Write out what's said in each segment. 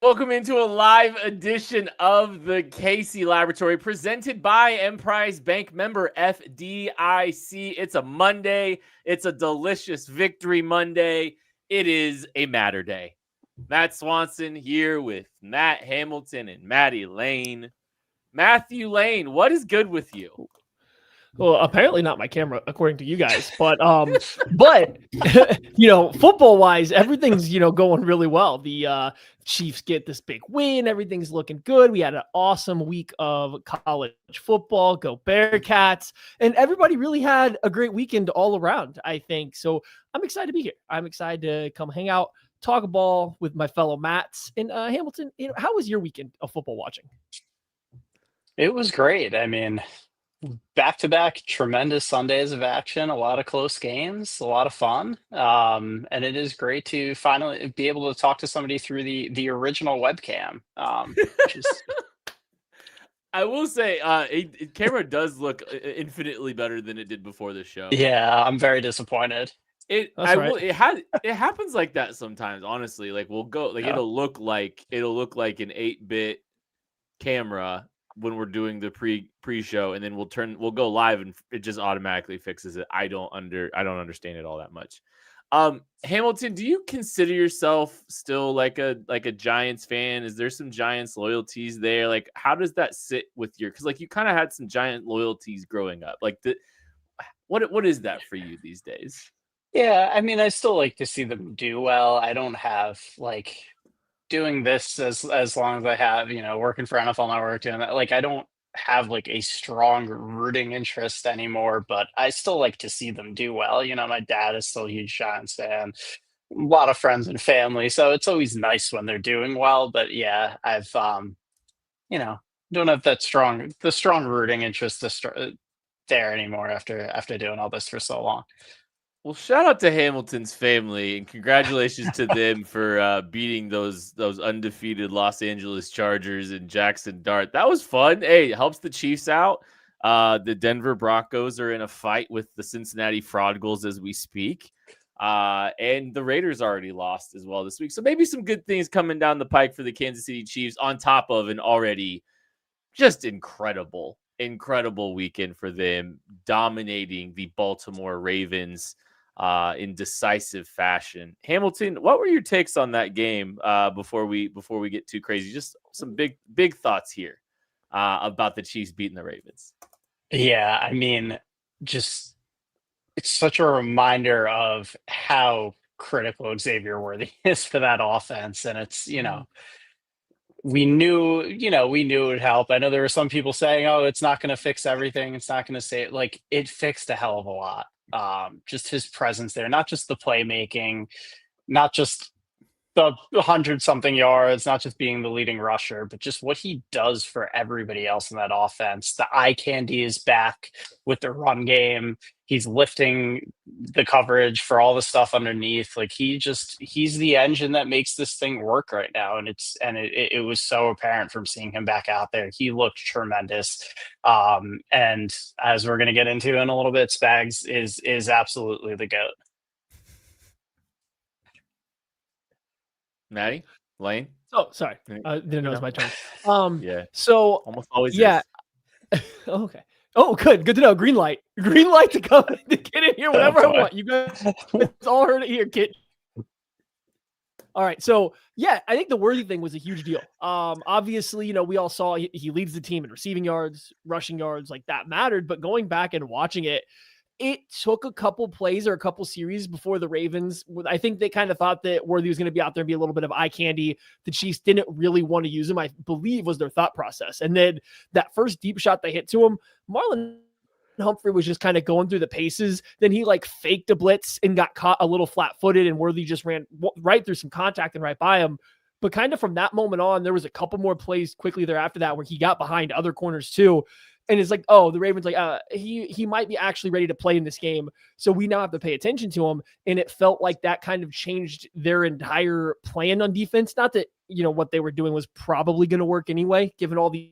Welcome into a live edition of the Casey Laboratory presented by Emprise Bank, member FDIC. It's a Monday. It's a delicious victory Monday. It is a matter day. Matt Swanson here with Matt Hamilton and Maddie Lane. Matthew Lane, what is good with you? Well, apparently not my camera, according to you guys. But football wise, everything's going really well. The Chiefs get this big win. Everything's looking good. We had an awesome week of college football. Go Bearcats! And everybody really had a great weekend all around, I think. So I'm excited to be here. I'm excited to come hang out, talk a ball with my fellow Matts. And Hamilton, how was your weekend of football watching? It was great. I mean, back-to-back tremendous Sundays of action, a lot of close games, a lot of fun. And it is great to finally be able to talk to somebody through the original webcam, which is I will say, camera does look infinitely better than it did before the show. yeah, I'm very disappointed. It happens like that sometimes, honestly. Like we'll go like Yeah. it'll look like an 8-bit camera when we're doing the pre-show, and then we'll go live and it just automatically fixes it. I don't understand it all that much. Hamilton, do you consider yourself still like a Giants fan? Is there some Giants loyalties there? Like how does that sit with your, because like you kind of had some Giant loyalties growing up. Like what is that for you these days? Yeah, I mean, I still like to see them do well. I don't have like doing this as long as I have, working for NFL Network doing that. Like I don't have like a strong rooting interest anymore, but I still like to see them do well. My dad is still a huge Giants fan, a lot of friends and family, so it's always nice when they're doing well. But yeah, I've you know, don't have the strong rooting interest there anymore after doing all this for so long. Well, shout out to Hamilton's family and congratulations to them for beating those undefeated Los Angeles Chargers and Jackson Dart. That was fun. Hey, it helps the Chiefs out. The Denver Broncos are in a fight with the Cincinnati Fraud Goals as we speak. And the Raiders already lost as well this week. So maybe some good things coming down the pike for the Kansas City Chiefs on top of an already just incredible weekend for them, dominating the Baltimore Ravens in decisive fashion. Hamilton, what were your takes on that game before we get too crazy? Just some big thoughts here about the Chiefs beating the Ravens. Yeah, I mean, just it's such a reminder of how critical Xavier Worthy is for that offense. And it's, we knew it would help. I know there were some people saying, oh, it's not going to fix everything. It's not going to say like it fixed a hell of a lot. Just his presence there, not just the playmaking, not just the 100 something yards, not just being the leading rusher, but just what he does for everybody else in that offense. The eye candy is back with the run game. He's lifting the coverage for all the stuff underneath. Like he's the engine that makes this thing work right now. And it was so apparent from seeing him back out there. He looked tremendous. And as we're going to get into in a little bit, Spags is absolutely the GOAT. Maddie, Lane. Oh, sorry. Didn't know it was my turn. Yeah. So Almost always yeah. Okay. Oh, good. Good to know. Green light to come to get in here whenever I want. You guys all heard it here, kid. All right. So yeah, I think the Worthy thing was a huge deal. Obviously, we all saw he leads the team in receiving yards, rushing yards, like that mattered. But going back and watching it, it took a couple plays or a couple series before the Ravens. I think they kind of thought that Worthy was going to be out there and be a little bit of eye candy. The Chiefs didn't really want to use him, I believe was their thought process. And then that first deep shot they hit to him, Marlon Humphrey was just kind of going through the paces. Then he like faked a blitz and got caught a little flat-footed, and Worthy just ran right through some contact and right by him. But kind of from that moment on, there was a couple more plays quickly thereafter that where he got behind other corners too. And it's like, oh, the Ravens like, he might be actually ready to play in this game. So we now have to pay attention to him. And it felt like that kind of changed their entire plan on defense. Not that, what they were doing was probably going to work anyway, given all the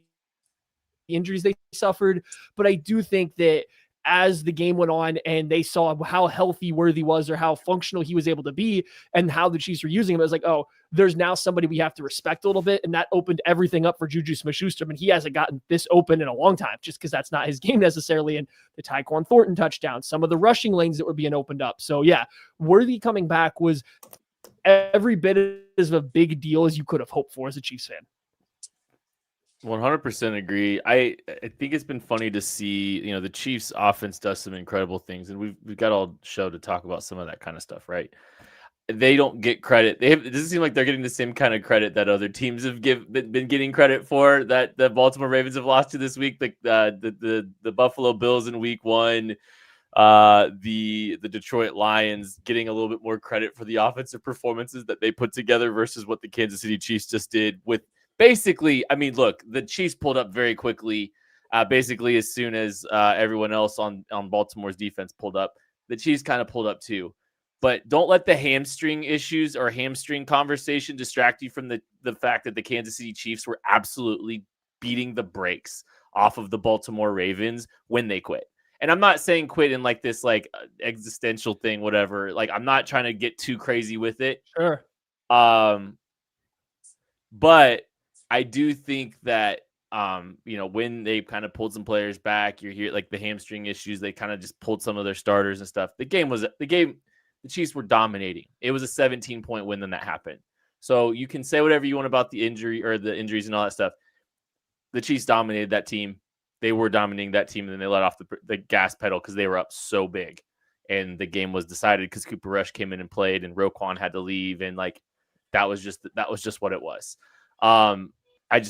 injuries they suffered. But I do think that as the game went on and they saw how healthy Worthy was or how functional he was able to be and how the Chiefs were using him, it was like, oh, there's now somebody we have to respect a little bit. And that opened everything up for Juju Smith-Schuster. And he hasn't gotten this open in a long time just because that's not his game necessarily. And the Tyquan Thornton touchdown, some of the rushing lanes that were being opened up. So yeah, Worthy coming back was every bit as a big deal as you could have hoped for as a Chiefs fan. 100% agree. I think it's been funny to see, the Chiefs offense does some incredible things, and we've got all show to talk about some of that kind of stuff, right? They don't get credit. It doesn't seem like they're getting the same kind of credit that other teams have been getting credit for, that the Baltimore Ravens have lost to this week. Like the Buffalo Bills in week 1, the Detroit Lions getting a little bit more credit for the offensive performances that they put together versus what the Kansas City Chiefs just did with basically, look, the Chiefs pulled up very quickly. Basically, as soon as everyone else on Baltimore's defense pulled up, the Chiefs kind of pulled up too. But don't let the hamstring issues or hamstring conversation distract you from the fact that the Kansas City Chiefs were absolutely beating the brakes off of the Baltimore Ravens when they quit. And I'm not saying quit in like this like existential thing, whatever. Like, I'm not trying to get too crazy with it. Sure. But I do think that, when they kind of pulled some players back, you're here, like the hamstring issues, they kind of just pulled some of their starters and stuff. The Chiefs were dominating. It was a 17-point win when that happened. So you can say whatever you want about the injury or the injuries and all that stuff. The Chiefs dominated that team. They were dominating that team, and then they let off the gas pedal because they were up so big. And the game was decided because Cooper Rush came in and played, and Roquan had to leave, and like that was just what it was. I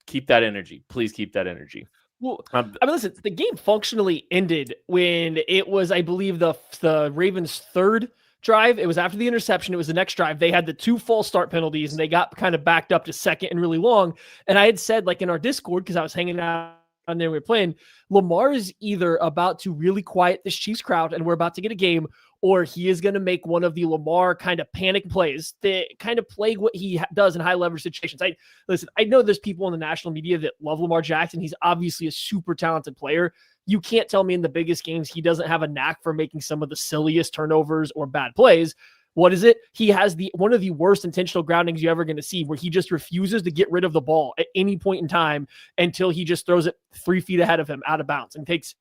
keep that energy. Please keep that energy. Well, listen, the game functionally ended when it was, I believe, the Ravens' third drive. It was after the interception. It was the next drive. They had the 2 false start penalties, and they got kind of backed up to second and really long. And I had said, like in our Discord, because I was hanging out on there, we were playing, Lamar is either about to really quiet this Chiefs crowd, and we're about to get a game, or he is going to make one of the Lamar kind of panic plays that kind of plague what he does in high leverage situations. I know there's people in the national media that love Lamar Jackson. He's obviously a super talented player. You can't tell me in the biggest games he doesn't have a knack for making some of the silliest turnovers or bad plays. What is it? He has one of the worst intentional groundings you're ever going to see, where he just refuses to get rid of the ball at any point in time until he just throws it 3 feet ahead of him out of bounds and takes,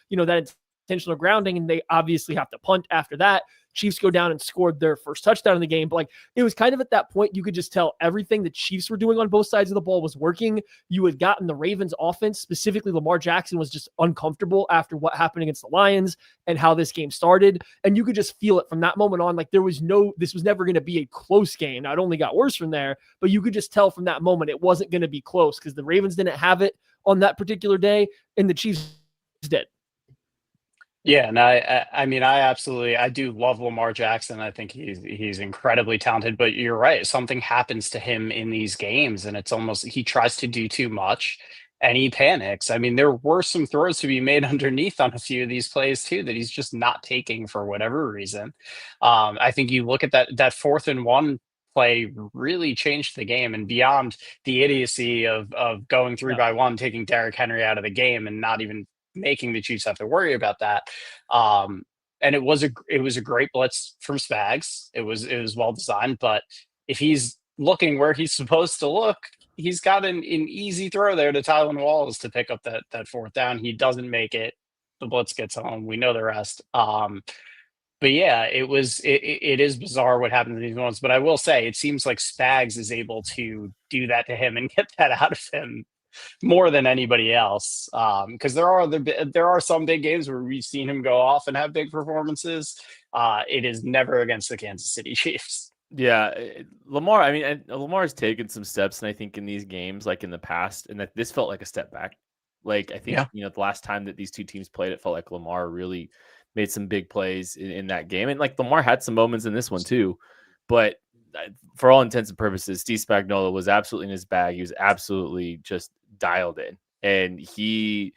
that intentional grounding, and they obviously have to punt after that. Chiefs go down and scored their first touchdown in the game. But like, it was kind of at that point, you could just tell everything the Chiefs were doing on both sides of the ball was working. You had gotten the Ravens offense, specifically Lamar Jackson, was just uncomfortable after what happened against the Lions and how this game started. And you could just feel it from that moment on. Like, this was never going to be a close game. Now, it only got worse from there, but you could just tell from that moment it wasn't going to be close because the Ravens didn't have it on that particular day and the Chiefs did. Yeah, and I do love Lamar Jackson. I think he's incredibly talented, but you're right. Something happens to him in these games, and it's almost he tries to do too much and he panics. There were some throws to be made underneath on a few of these plays too that he's just not taking for whatever reason. I think you look at that 4th and 1 play really changed the game, and beyond the idiocy of going 3 by 1, taking Derrick Henry out of the game and not even making the Chiefs have to worry about that. And it was a great blitz from Spags. It was well designed, but if he's looking where he's supposed to look, he's got an easy throw there to Tylan Walls to pick up that 4th down. He doesn't make it. The blitz gets home. We know the rest. But yeah, it is bizarre what happened in these moments. But I will say, it seems like Spags is able to do that to him and get that out of him more than anybody else, because there are some big games where we've seen him go off and have big performances. It is never against the Kansas City Chiefs. Yeah, Lamar. Lamar's taken some steps, and I think in these games, like in the past, and that this felt like a step back. Like, I think the last time that these two teams played, it felt like Lamar really made some big plays in that game, and like Lamar had some moments in this one too, but for all intents and purposes, Steve Spagnuolo was absolutely in his bag. He was absolutely just dialed in, and he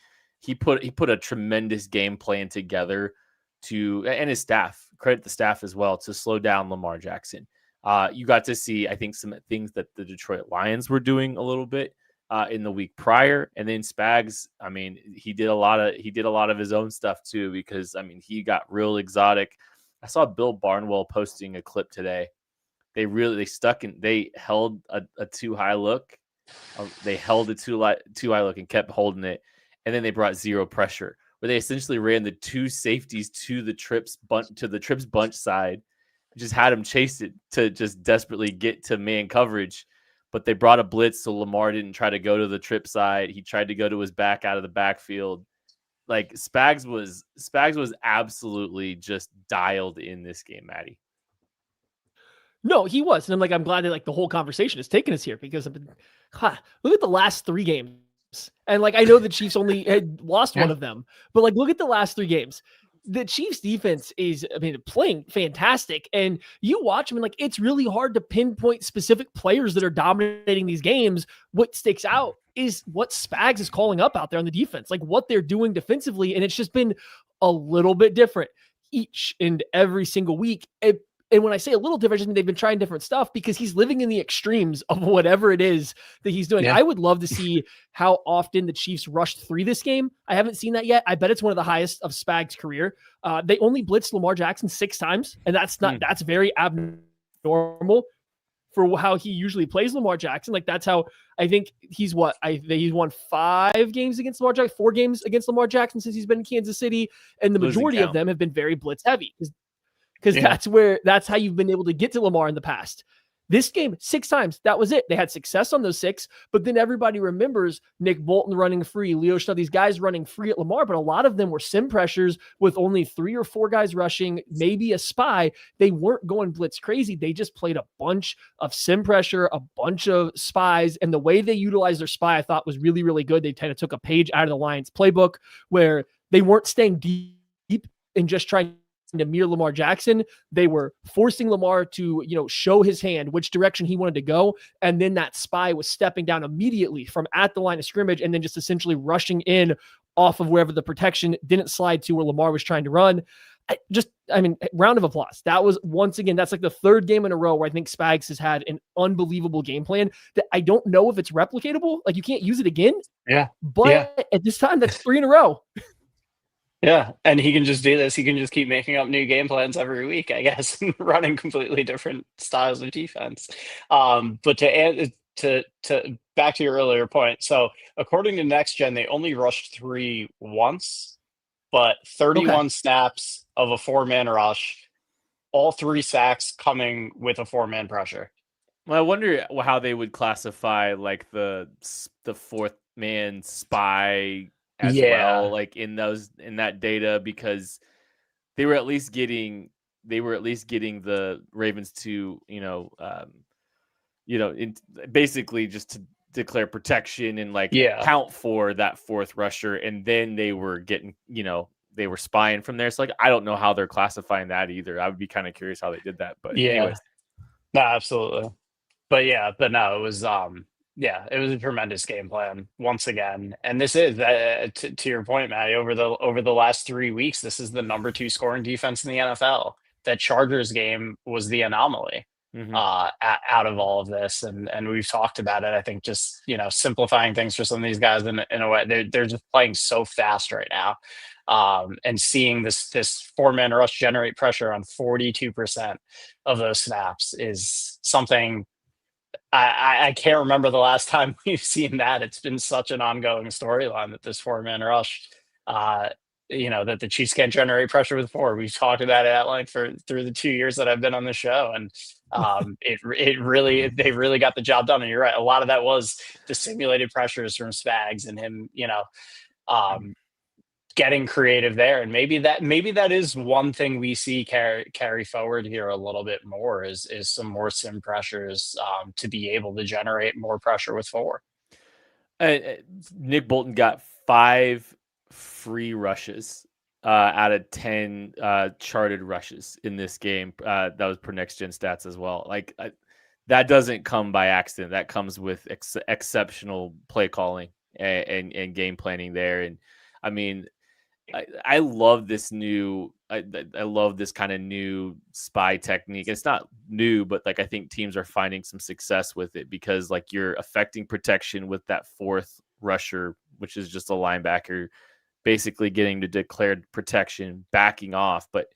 put a tremendous game plan together and his staff, credit the staff as well, to slow down Lamar Jackson. You got to see, I think, some things that the Detroit Lions were doing a little bit in the week prior, and then Spags, I mean, he did a lot of his own stuff too, because I mean, he got real exotic. I saw Bill Barnwell posting a clip today. They held a too high look. They held a too high look and kept holding it, and then they brought zero pressure, where they essentially ran the two safeties to the trips bunch side, just had him chase it to just desperately get to man coverage. But they brought a blitz, so Lamar didn't try to go to the trip side. He tried to go to his back out of the backfield. Like Spags was absolutely just dialed in this game, Maddie. No, he was. And I'm glad that like the whole conversation has taken us here, because I've been, look at the last 3 games. And like, I know the Chiefs only had lost one of them, but like, look at the last 3 games. The Chiefs defense is, I mean, playing fantastic. And you watch them and like, it's really hard to pinpoint specific players that are dominating these games. What sticks out is what Spags is calling up out there on the defense, like what they're doing defensively. And it's just been a little bit different each and every single week. And when I say a little different, I just mean they've been trying different stuff, because he's living in the extremes of whatever it is that he's doing. Yeah. I would love to see how often the Chiefs rushed 3 this game. I haven't seen that yet. I bet it's one of the highest of Spags' career. They only blitzed Lamar Jackson 6 times, and that's very abnormal for how he usually plays Lamar Jackson. Like, that's how I think he's won 5 games against Lamar Jackson, 4 games against Lamar Jackson since he's been in Kansas City, and the majority of them have been very blitz heavy. Because that's how you've been able to get to Lamar in the past. This game, 6 times, that was it. They had success on those 6, but then everybody remembers Nick Bolton running free, Leo Schnell, these guys running free at Lamar, but a lot of them were sim pressures with only 3 or 4 guys rushing, maybe a spy. They weren't going blitz crazy. They just played a bunch of sim pressure, a bunch of spies, and the way they utilized their spy, I thought, was really, really good. They kind of took a page out of the Lions playbook, where they weren't staying deep and just trying to mirror Lamar Jackson. They were forcing Lamar to, show his hand, which direction he wanted to go. And then that spy was stepping down immediately from at the line of scrimmage, and then just essentially rushing in off of wherever the protection didn't slide to, where Lamar was trying to run. Round of applause. That was, once again, that's like the 3rd game in a row where I think Spags has had an unbelievable game plan that I don't know if it's replicatable. Like, you can't use it again. Yeah. But at this time, that's 3 in a row. Yeah, and he can just do this. He can just keep making up new game plans every week, I guess, and running completely different styles of defense. But to back to your earlier point, so according to Next Gen, they only rushed 3 once, but 31 snaps of a 4-man rush, all 3 sacks coming with a 4-man pressure. Well, I wonder how they would classify like the 4th man spy as well, like in that data, because they were at least getting the Ravens to basically just to declare protection and count for that 4th rusher, and then they were getting they were spying from there. So like, I don't know how they're classifying that either. I would be kind of curious how they did that, but anyways. No, absolutely. But no, it was it was a tremendous game plan once again. And this is, to your point, Matty, over the last 3 weeks, this is the number 2 scoring defense in the NFL. That Chargers game was the anomaly out of all of this. And we've talked about it. I think just, simplifying things for some of these guys in a way, they're just playing so fast right now. And seeing this 4-man rush generate pressure on 42% of those snaps is something I can't remember the last time we've seen that. It's been such an ongoing storyline that this 4-man rush, that the Chiefs can't generate pressure with 4. We've talked about it at length through the 2 years that I've been on the show, and they really got the job done. And you're right, a lot of that was the simulated pressures from Spags and him, getting creative there. And maybe that is one thing we see carry forward here a little bit more is some more sim pressures to be able to generate more pressure with 4. Nick Bolton got 5 free rushes out of 10 charted rushes in this game. That was per Next Gen stats as well. Like, that doesn't come by accident. That comes with exceptional play calling and game planning there. And I mean, I love this new. I love this kind of new spy technique. It's not new, but like I think teams are finding some success with it because like you're affecting protection with that fourth rusher, which is just a linebacker, basically getting to declared protection, backing off, but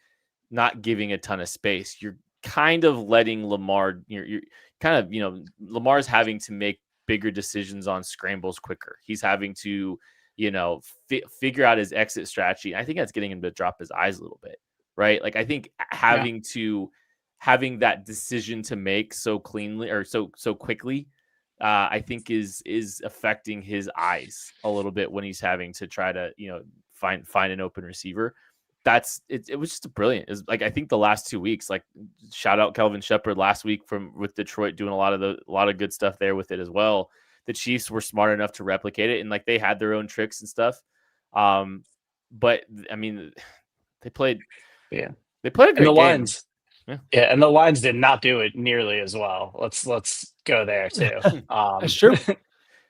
not giving a ton of space. You're kind of letting Lamar. You're kind of Lamar's having to make bigger decisions on scrambles quicker. He's having to figure out his exit strategy. I think that's getting him to drop his eyes a little bit, right? Like I think having that decision to make so cleanly or so quickly, I think is affecting his eyes a little bit when he's having to try to find an open receiver. It was just brilliant. It's like I think the last 2 weeks, like shout out Kelvin Shepherd last week with Detroit doing a lot of good stuff there with it as well. The Chiefs were smart enough to replicate it, and like they had their own tricks and stuff. But I mean, they played a great game. Lions, and the Lions did not do it nearly as well. Let's go there too. That's true.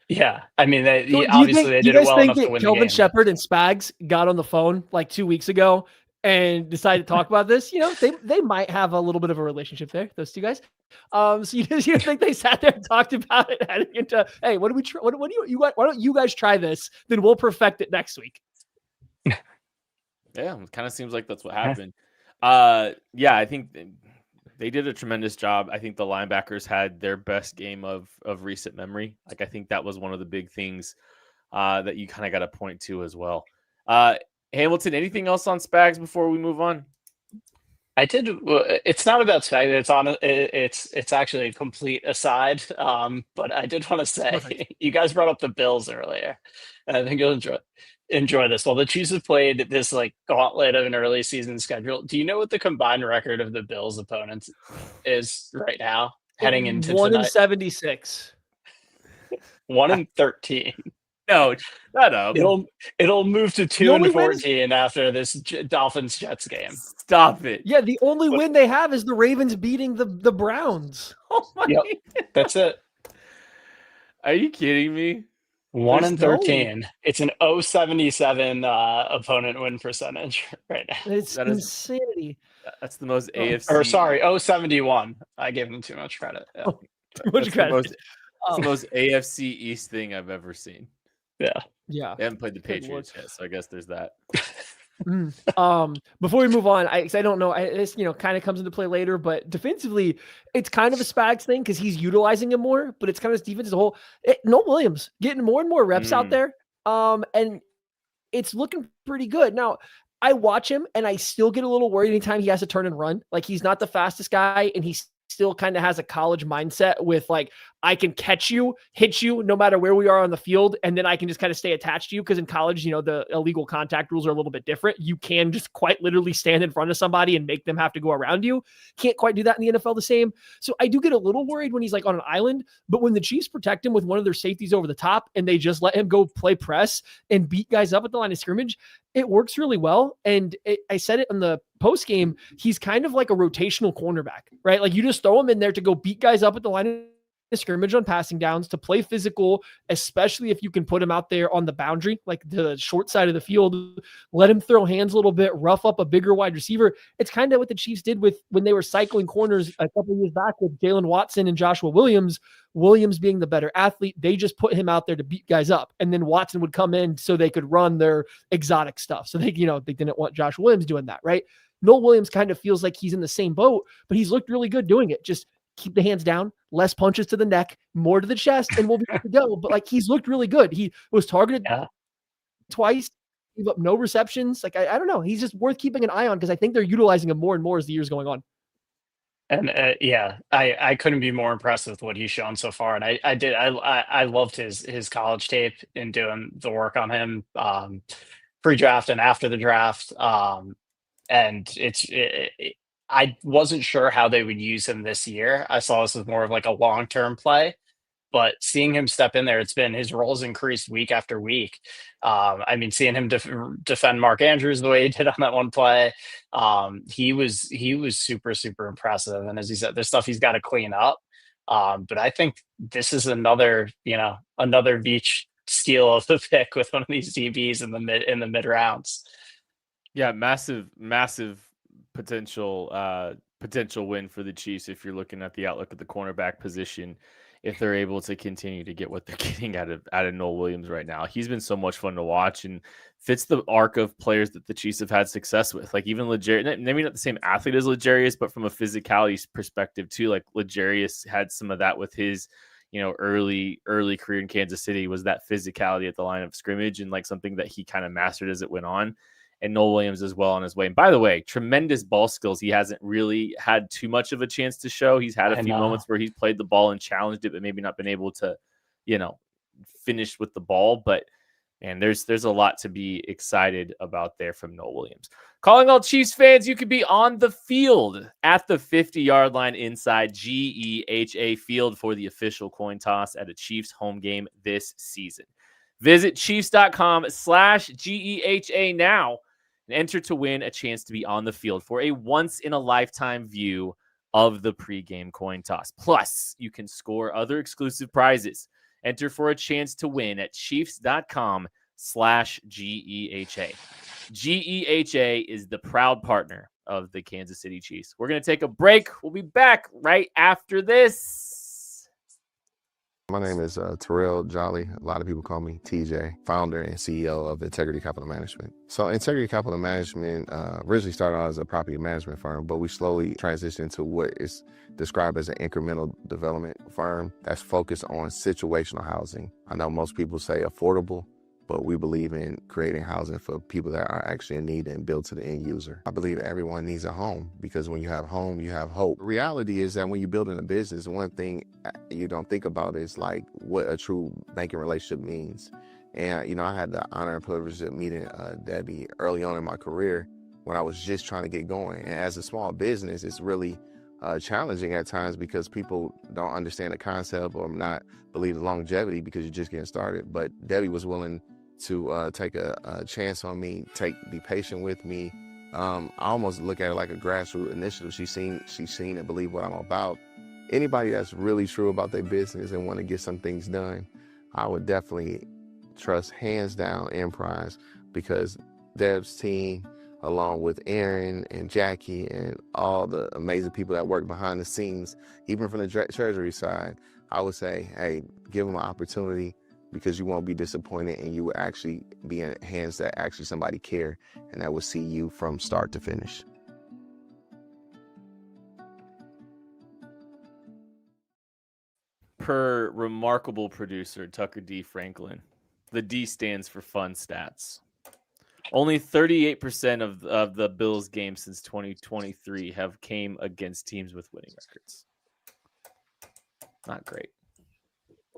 Yeah, I mean, they did it well enough to win Kelvin the game. Shepherd and Spags got on the phone like 2 weeks ago and decided to talk about this. They might have a little bit of a relationship there, those two guys. So you think they sat there and talked about it, heading into, hey, what do we try? Why don't you guys try this? Then we'll perfect it next week. Yeah, it kind of seems like that's what happened. I think they did a tremendous job. I think the linebackers had their best game of recent memory. Like I think that was one of the big things that you kind of got to point to as well. Hamilton, anything else on Spags before we move on? I did. It's not about Spags. It's actually a complete aside. But I did want to say, you guys brought up the Bills earlier, and I think you'll enjoy this. Well, the Chiefs have played this like gauntlet of an early season schedule. Do you know what the combined record of the Bills opponents is right now, heading into 1-76, 1-13? No, shut up. It'll move to 2-14 after this Dolphins Jets game. Stop it. Yeah, the only win they have is the Ravens beating the Browns. Oh my! Yep, that's it. Are you kidding me? 1-13. It's an 0.77 opponent win percentage right now. It's insanity. That's the most AFC. Or sorry, 0.71. I gave them too much credit. Yeah. Too much credit. It's the most AFC East thing I've ever seen. Yeah. They haven't played the Patriots yet, so I guess there's that. Before we move on, I don't know. This kind of comes into play later, but defensively, it's kind of a Spags thing because he's utilizing him more. But it's kind of his defense as a whole. Noel Williams getting more and more reps out there, and it's looking pretty good. Now, I watch him, and I still get a little worried anytime he has to turn and run. Like he's not the fastest guy, and he's still kind of has a college mindset with like, I can catch you, hit you no matter where we are on the field. And then I can just kind of stay attached to you. Cause in college, the illegal contact rules are a little bit different. You can just quite literally stand in front of somebody and make them have to go around you. Can't quite do that in the NFL the same. So I do get a little worried when he's like on an island, but when the Chiefs protect him with one of their safeties over the top and they just let him go play press and beat guys up at the line of scrimmage, it works really well. And I said it in the post game, he's kind of like a rotational cornerback, right? Like you just throw him in there to go beat guys up at the line of scrimmage on passing downs, to play physical, especially if you can put him out there on the boundary, like the short side of the field, let him throw hands a little bit, rough up a bigger wide receiver. It's kind of what the Chiefs did with when they were cycling corners a couple of years back with Jalen Watson and Joshua Williams. Williams being the better athlete, they just put him out there to beat guys up, and then Watson would come in so they could run their exotic stuff. So they didn't want Joshua Williams doing that, right? Noel Williams kind of feels like he's in the same boat, but he's looked really good doing it. Just keep the hands down, less punches to the neck, more to the chest, and we'll be good to go. But like he's looked really good. He was targeted twice, gave up no receptions. Like I don't know. He's just worth keeping an eye on because I think they're utilizing him more and more as the year's going on. And I couldn't be more impressed with what he's shown so far. And I loved his college tape in doing the work on him pre-draft and after the draft. And I wasn't sure how they would use him this year. I saw this as more of like a long-term play, but seeing him step in there, his roles increased week after week. I mean, seeing him defend Mark Andrews the way he did on that one play, he was super, super impressive. And as he said, there's stuff he's got to clean up. But I think this is another Veach steal of the pick with one of these DBs in the mid rounds. Yeah, massive potential win for the Chiefs if you're looking at the outlook of the cornerback position. If they're able to continue to get what they're getting out of Noel Williams right now, he's been so much fun to watch and fits the arc of players that the Chiefs have had success with. Like even Legarius, maybe not the same athlete as Legarius, but from a physicality perspective too. Like Legarius had some of that with his, early career in Kansas City, was that physicality at the line of scrimmage and like something that he kind of mastered as it went on. And Noel Williams as well on his way. And by the way, tremendous ball skills. He hasn't really had too much of a chance to show. He's had a few moments where he's played the ball and challenged it, but maybe not been able to, finish with the ball. But man, there's a lot to be excited about there from Noel Williams. Calling all Chiefs fans, you could be on the field at the 50-yard line inside GEHA Field for the official coin toss at a Chiefs home game this season. Visit Chiefs.com/GEHA now and enter to win a chance to be on the field for a once-in-a-lifetime view of the pregame coin toss. Plus, you can score other exclusive prizes. Enter for a chance to win at Chiefs.com/GEHA. GEHA is the proud partner of the Kansas City Chiefs. We're going to take a break. We'll be back right after this. My name is Terrell Jolly. A lot of people call me TJ, founder and CEO of Integrity Capital Management. So Integrity Capital Management originally started out as a property management firm, but we slowly transitioned to what is described as an incremental development firm that's focused on situational housing. I know most people say affordable, but we believe in creating housing for people that are actually in need and built to the end user. I believe everyone needs a home because when you have home, you have hope. The reality is that when you're building a business, one thing you don't think about is like what a true banking relationship means. And, I had the honor and privilege of meeting Debbie early on in my career when I was just trying to get going. And as a small business, it's really challenging at times because people don't understand the concept or not believe the longevity because you're just getting started. But Debbie was willing to take a chance on me, be patient with me. I almost look at it like a grassroots initiative. She's seen and believe what I'm about. Anybody that's really true about their business and want to get some things done, I would definitely trust hands down Emprise because Deb's team, along with Aaron and Jackie and all the amazing people that work behind the scenes, even from the treasury side, I would say, hey, give them an opportunity because you won't be disappointed and you will actually be in hands that actually somebody care and that will see you from start to finish. Per remarkable producer Tucker D. Franklin, the D stands for fun stats. Only 38% of the Bills games since 2023 have came against teams with winning records. Not great.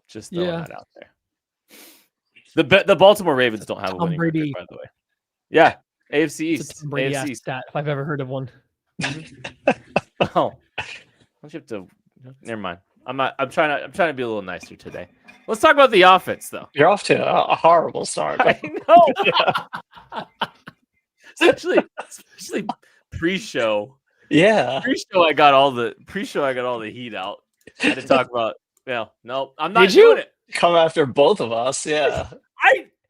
Just throwing that out there. The Baltimore Ravens don't have a winning record, by the way. Yeah, AFC East. AFC stat if I've ever heard of one. Oh, don't you have to? Never mind. I'm trying to be a little nicer today. Let's talk about the offense, though. You're off to a horrible start. I know. especially pre-show. Yeah. Pre-show, I got all the heat out. I had to talk about. Well, no, I'm not doing it. Come after both of us, yeah.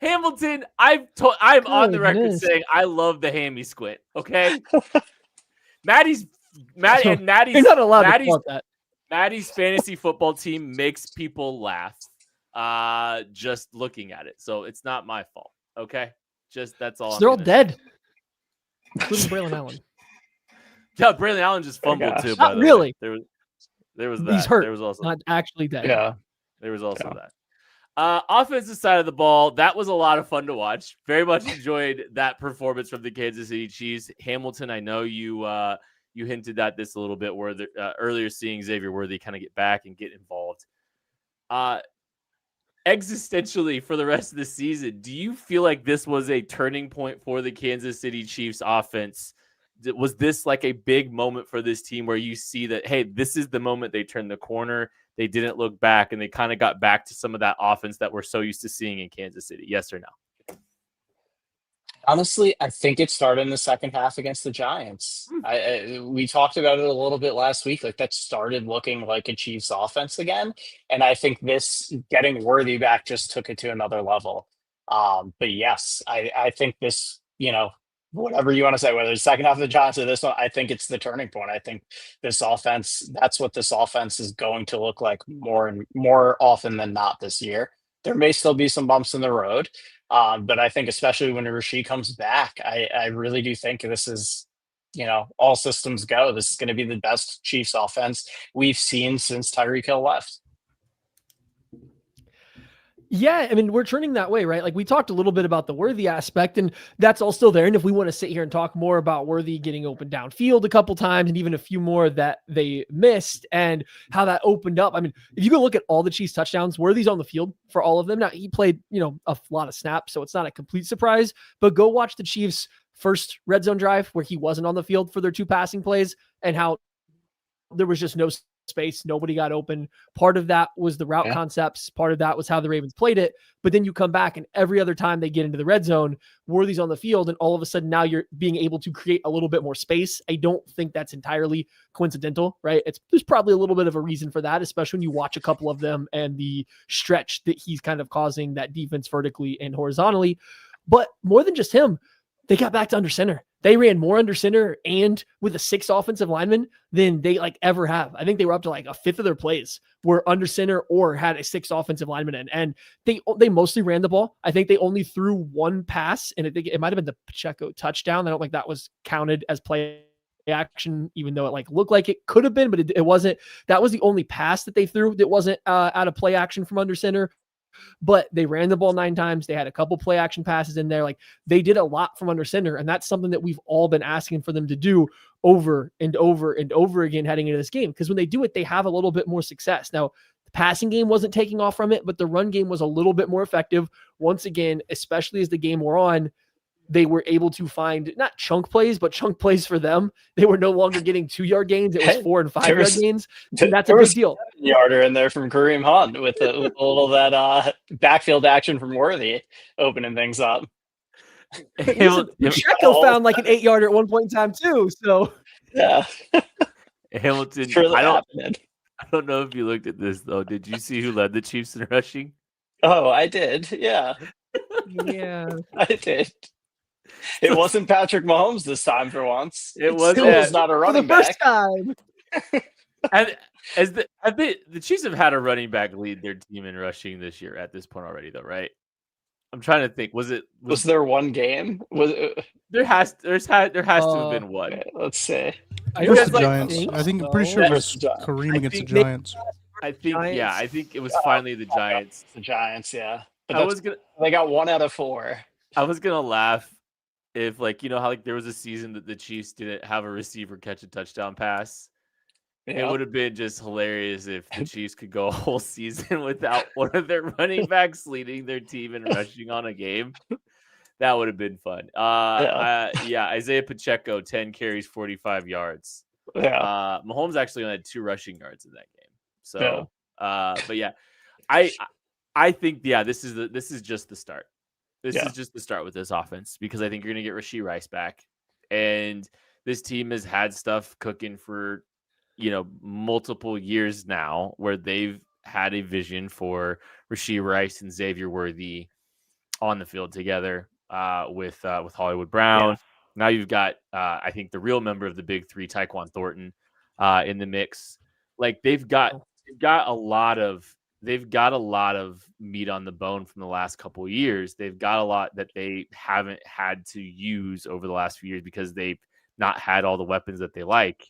Hamilton, I'm on the record saying I love the hammy squint. Okay, Maddie's You're not allowed to call it that. Maddie's fantasy football team makes people laugh just looking at it, so it's not my fault. Okay, just that's all. They're all dead, including Braylon Allen. Yeah, Braylon Allen just fumbled too. Not really. There was that. He's hurt. There was also not actually dead. Yeah, there was also that. Offensive side of the ball, that was a lot of fun to watch. Very much enjoyed that performance from the Kansas City Chiefs. Hamilton, I know you hinted at this a little bit where earlier seeing Xavier Worthy kind of get back and get involved. Existentially for the rest of the season, do you feel like this was a turning point for the Kansas City Chiefs offense? Was this like a big moment for this team where you see that, hey, this is the moment they turned the corner, they didn't look back, and they kind of got back to some of that offense that we're so used to seeing in Kansas City? Yes or no? Honestly, I think it started in the second half against the Giants. We talked about it a little bit last week. Like that started looking like a Chiefs offense again. And I think this getting Worthy back just took it to another level. But yes, I think this, whatever you want to say, whether it's second half of the Giants or this one, I think it's the turning point. I think this offense, that's what this offense is going to look like more and more often than not this year. There may still be some bumps in the road, but I think especially when Rashid comes back, I really do think this is, all systems go. This is going to be the best Chiefs offense we've seen since Tyreek Hill left. Yeah, I mean, we're turning that way, right? Like we talked a little bit about the Worthy aspect, and that's all still there. And if we want to sit here and talk more about Worthy getting open downfield a couple times and even a few more that they missed and how that opened up. I mean, if you go look at all the Chiefs touchdowns, Worthy's on the field for all of them. Now, he played, a lot of snaps, so it's not a complete surprise, but go watch the Chiefs' first red zone drive where he wasn't on the field for their 2 passing plays and how there was just no space. Nobody got open. Part of that was the route concepts. Part of that was how the Ravens played it. But then you come back and every other time they get into the red zone, Worthy's on the field. And all of a sudden now you're being able to create a little bit more space. I don't think that's entirely coincidental, right? There's probably a little bit of a reason for that, especially when you watch a couple of them and the stretch that he's kind of causing that defense vertically and horizontally. But more than just him, they got back to under center. They ran more under center and with a 6 offensive linemen than they ever have. I think they were up to a fifth of their plays were under center or had a 6 offensive lineman in. And they mostly ran the ball. I think they only threw 1 pass, and it might have been the Pacheco touchdown. I don't think that was counted as play action, even though it looked like it could have been, but it wasn't. That was the only pass that they threw that wasn't out of play action from under center. But they ran the ball 9 times. They had a couple play action passes in there. They did a lot from under center. And that's something that we've all been asking for them to do over and over and over again heading into this game. Because when they do it, they have a little bit more success. Now, the passing game wasn't taking off from it, but the run game was a little bit more effective. Once again, especially as the game wore on, they were able to find not chunk plays, but chunk plays for them. They were no longer getting 2-yard gains. It was 4 and 5-yard gains. And that's a big deal. Yarder in there from Kareem Hunt with a little of that backfield action from Worthy opening things up. Pacheco found an 8-yarder at one point in time too. So yeah, Hamilton. I don't know if you looked at this though. Did you see who led the Chiefs in rushing? Oh, I did. Yeah, I did. It wasn't Patrick Mahomes this time for once. It was not a running back. First time. And as the Chiefs have had a running back lead their team in rushing this year at this point already, though, right? I'm trying to think. Was there one game? There has to have been one. Okay, let's see. I think I'm pretty sure it was Kareem against the Giants. I think it was finally the Giants. The Giants, yeah. But they got 1 out of 4. I was gonna laugh if how there was a season that the Chiefs didn't have a receiver catch a touchdown pass. Yeah. It would have been just hilarious if the Chiefs could go a whole season without one of their running backs leading their team and rushing on a game. That would have been fun. Isaiah Pacheco, 10 carries, 45 yards. Yeah. Mahomes actually only had 2 rushing yards in that game. So, but yeah, I think this is just the start. This is just the start with this offense because I think you're going to get Rashee Rice back, and this team has had stuff cooking for multiple years now where they've had a vision for Rashee Rice and Xavier Worthy on the field together with Hollywood Brown. Yeah. Now you've got I think the real member of the big 3, Tyquan Thornton, in the mix. They've got a lot of meat on the bone from the last couple of years. They've got a lot that they haven't had to use over the last few years because they've not had all the weapons that they like.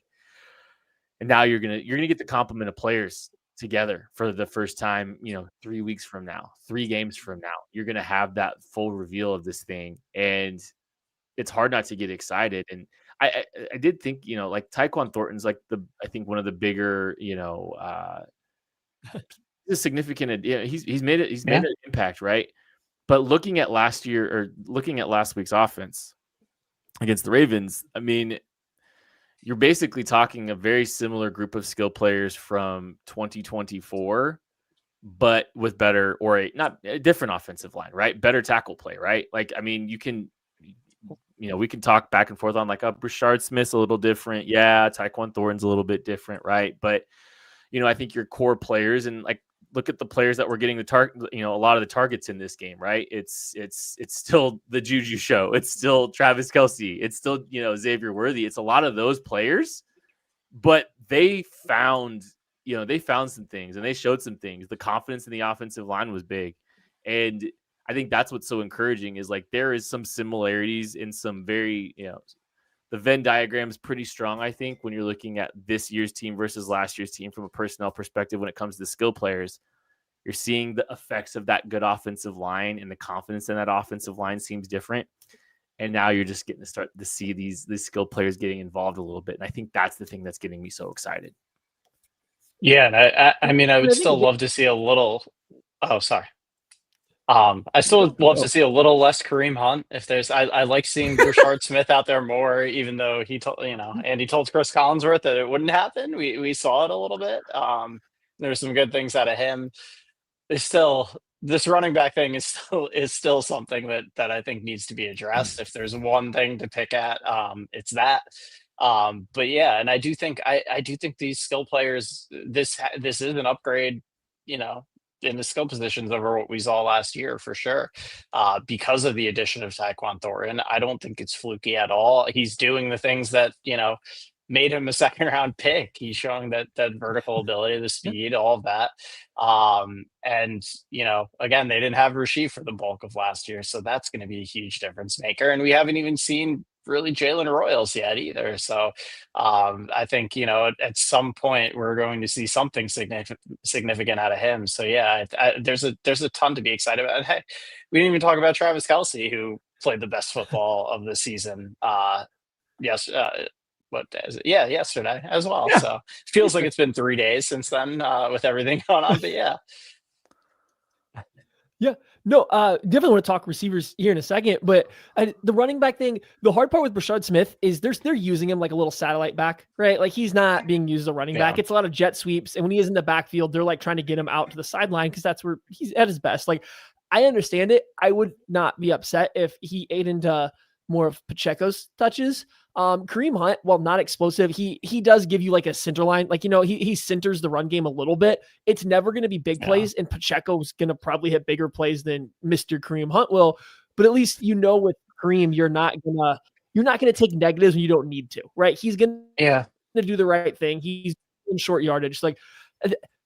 And now you're gonna get the complement of players together for the first time, 3 weeks from now, 3 games from now. You're gonna have that full reveal of this thing, and it's hard not to get excited. And I did think, Tyquan Thornton's I think one of the bigger, significant. He's made an impact, right? But looking at last week's offense against the Ravens, I mean, you're basically talking a very similar group of skill players from 2024, but with better or a different offensive line, right? Better tackle play, right? I mean, we can talk back and forth on Rashard Smith's a little different. Yeah, Tyquan Thornton's a little bit different, right? But I think your core players and look at the players that were getting the a lot of the targets in this game, right? It's still the Juju show. It's still Travis Kelce. It's still, Xavier Worthy. It's a lot of those players, but they found some things and they showed some things. The confidence in the offensive line was big. And I think that's what's so encouraging is like, there is some similarities in some very, the Venn diagram is pretty strong, I think, when you're looking at this year's team versus last year's team from a personnel perspective when it comes to the skill players. You're seeing the effects of that good offensive line, and the confidence in that offensive line seems different. And now you're just getting to start to see these skill players getting involved a little bit. And I think that's the thing that's getting me so excited. Yeah, and I mean, I would still love to see a little. Oh, sorry. I still would love to see a little less Kareem Hunt. If there's, I like seeing Brashard Smith out there more, even though he told, Andy told Chris Collinsworth that it wouldn't happen. We saw it a little bit. There's some good things out of him. There's still, this running back thing is still something that I think needs to be addressed. If there's one thing to pick at, it's that. But yeah, and I do think these skill players, this is an upgrade, in the skill positions over what we saw last year for sure, because of the addition of Tyquan Thornton. I don't think it's fluky at all. He's doing the things that made him a second round pick. He's showing that vertical ability, the speed, all of that. And again, they didn't have Rasheed for the bulk of last year, so that's going to be a huge difference maker. And we haven't even seen really Jalen Royals yet either. So I think, at some point we're going to see something significant out of him. So yeah, there's a ton to be excited about. And hey, we didn't even talk about Travis Kelce, who played the best football of the season. What day is it? Yeah, yesterday as well. Yeah. So it feels like it's been 3 days since then, with everything going on. But yeah. Yeah, no, definitely want to talk receivers here in a second, but the running back thing, the hard part with Brashard Smith is they're using him like a little satellite back, right? Like he's not being used as a running back. It's a lot of jet sweeps. And when he is in the backfield, they're like trying to get him out to the sideline because that's where he's at his best. Like I understand it. I would not be upset if he ate into more of Pacheco's touches. Kareem Hunt, while not explosive, he does give you like a center line. Like, he centers the run game a little bit. It's never going to be big plays, and Pacheco's going to probably hit bigger plays than Mr. Kareem Hunt will. But at least with Kareem, you're not gonna take negatives when you don't need to, right? He's gonna do the right thing. He's in short yardage. Like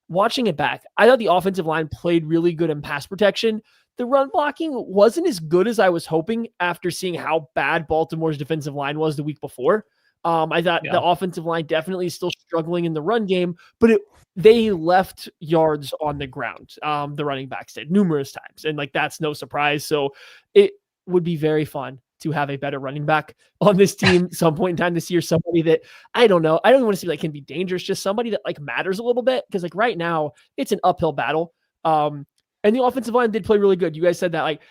watching it back, I thought the offensive line played really good in pass protection. The run blocking wasn't as good as I was hoping after seeing how bad Baltimore's defensive line was the week before. I thought the offensive line definitely is still struggling in the run game, but they left yards on the ground. The running backs did numerous times, and like that's no surprise. So it would be very fun to have a better running back on this team some point in time this year. Somebody that I don't know. I don't want to say like can be dangerous, just somebody that like matters a little bit, because like right now it's an uphill battle. And the offensive line did play really good. You guys said that. Like,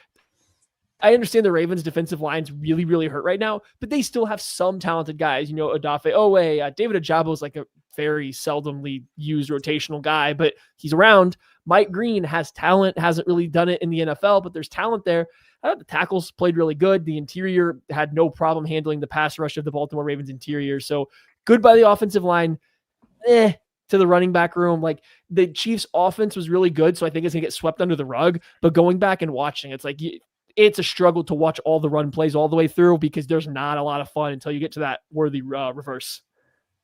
I understand the Ravens' defensive line's really, really hurt right now, but they still have some talented guys. Odafe Owe, David Ojabo is like a very seldomly used rotational guy, but he's around. Mike Green has talent, hasn't really done it in the NFL, but there's talent there. I thought the tackles played really good. The interior had no problem handling the pass rush of the Baltimore Ravens interior. So good by the offensive line. To the running back room. Like the Chiefs offense was really good. So I think it's gonna get swept under the rug, but going back and watching, it's like, it's a struggle to watch all the run plays all the way through because there's not a lot of fun until you get to that worthy reverse.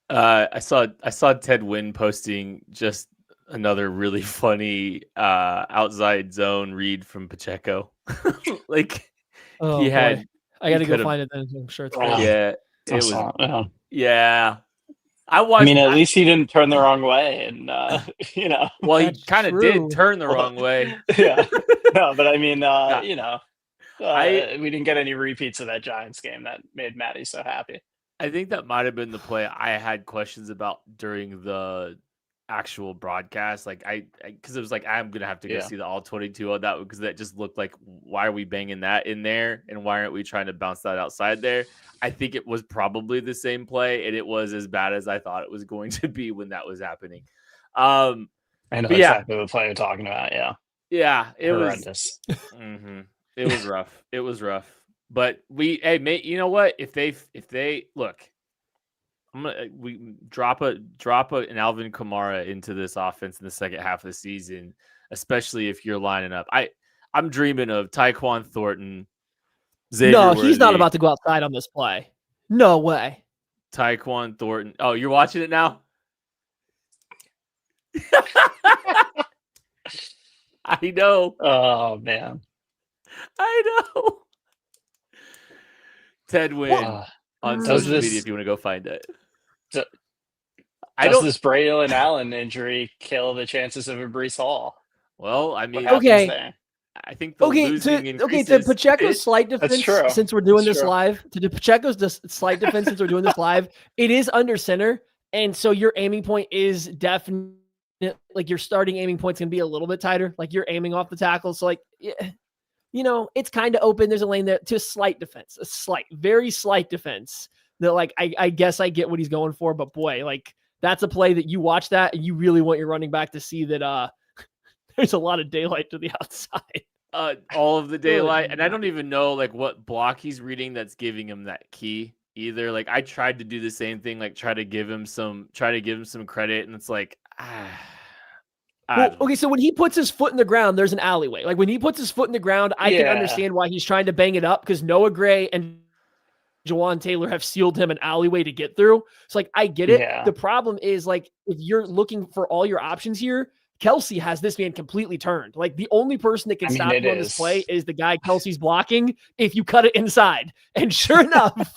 I saw Ted Wynn posting just another really funny outside zone read from Pacheco. Like he had, I got to go find it then. I'm sure it's great. Yeah, it was. Yeah. I mean, at least he didn't turn the wrong way, and Well, he kind of did turn the wrong way. Yeah, no, but I mean, we didn't get any repeats of that Giants game that made Matty so happy. I think that might have been the play I had questions about during the actual broadcast. Like because it was like I'm gonna have to go see the all 22 on that because that just looked like, why are we banging that in there, and why aren't we trying to bounce that outside there? I think it was probably the same play, and it was as bad as I thought it was going to be when that was happening. I know exactly the play you're talking about. Yeah, it horrendous. It was rough. It was rough. But mate, you know what? If they look, we drop an Alvin Kamara into this offense in the second half of the season, especially if you're lining up. I'm dreaming of Tyquan Thornton. Xavier No, he's not Worthy, about to go outside on this play. No way. Tyquan Thornton. Oh, you're watching it now? I know. Oh man. I know. Ted Wynn on social media if you want to go find it. Does this Braylon Allen injury kill the chances of a Brees Hall? Well, I mean, okay. I think to Pacheco's slight defense, since we're doing this live, to Pacheco's slight defense, since we're doing this live, it is under center, and so your aiming point is definitely like your starting aiming point's gonna be a little bit tighter. Like you're aiming off the tackle, so like it's kind of open. There's a lane there to a slight defense, very slight defense. That like I guess I get what he's going for, but boy, like that's a play that you watch that and you really want your running back to see that there's a lot of daylight to the outside. All of the daylight. And I don't even know like what block he's reading that's giving him that key either. Like I tried to do the same thing, like try to give him some credit. And it's like, okay. So when he puts his foot in the ground, there's an alleyway. Like when he puts his foot in the ground, I can understand why he's trying to bang it up because Noah Gray and Jawan Taylor have sealed him an alleyway to get through. So like, I get it. Yeah. The problem is like, if you're looking for all your options here, Kelsey has this man completely turned. Like the only person that can stop you on this play is the guy Kelsey's blocking if you cut it inside. And sure enough,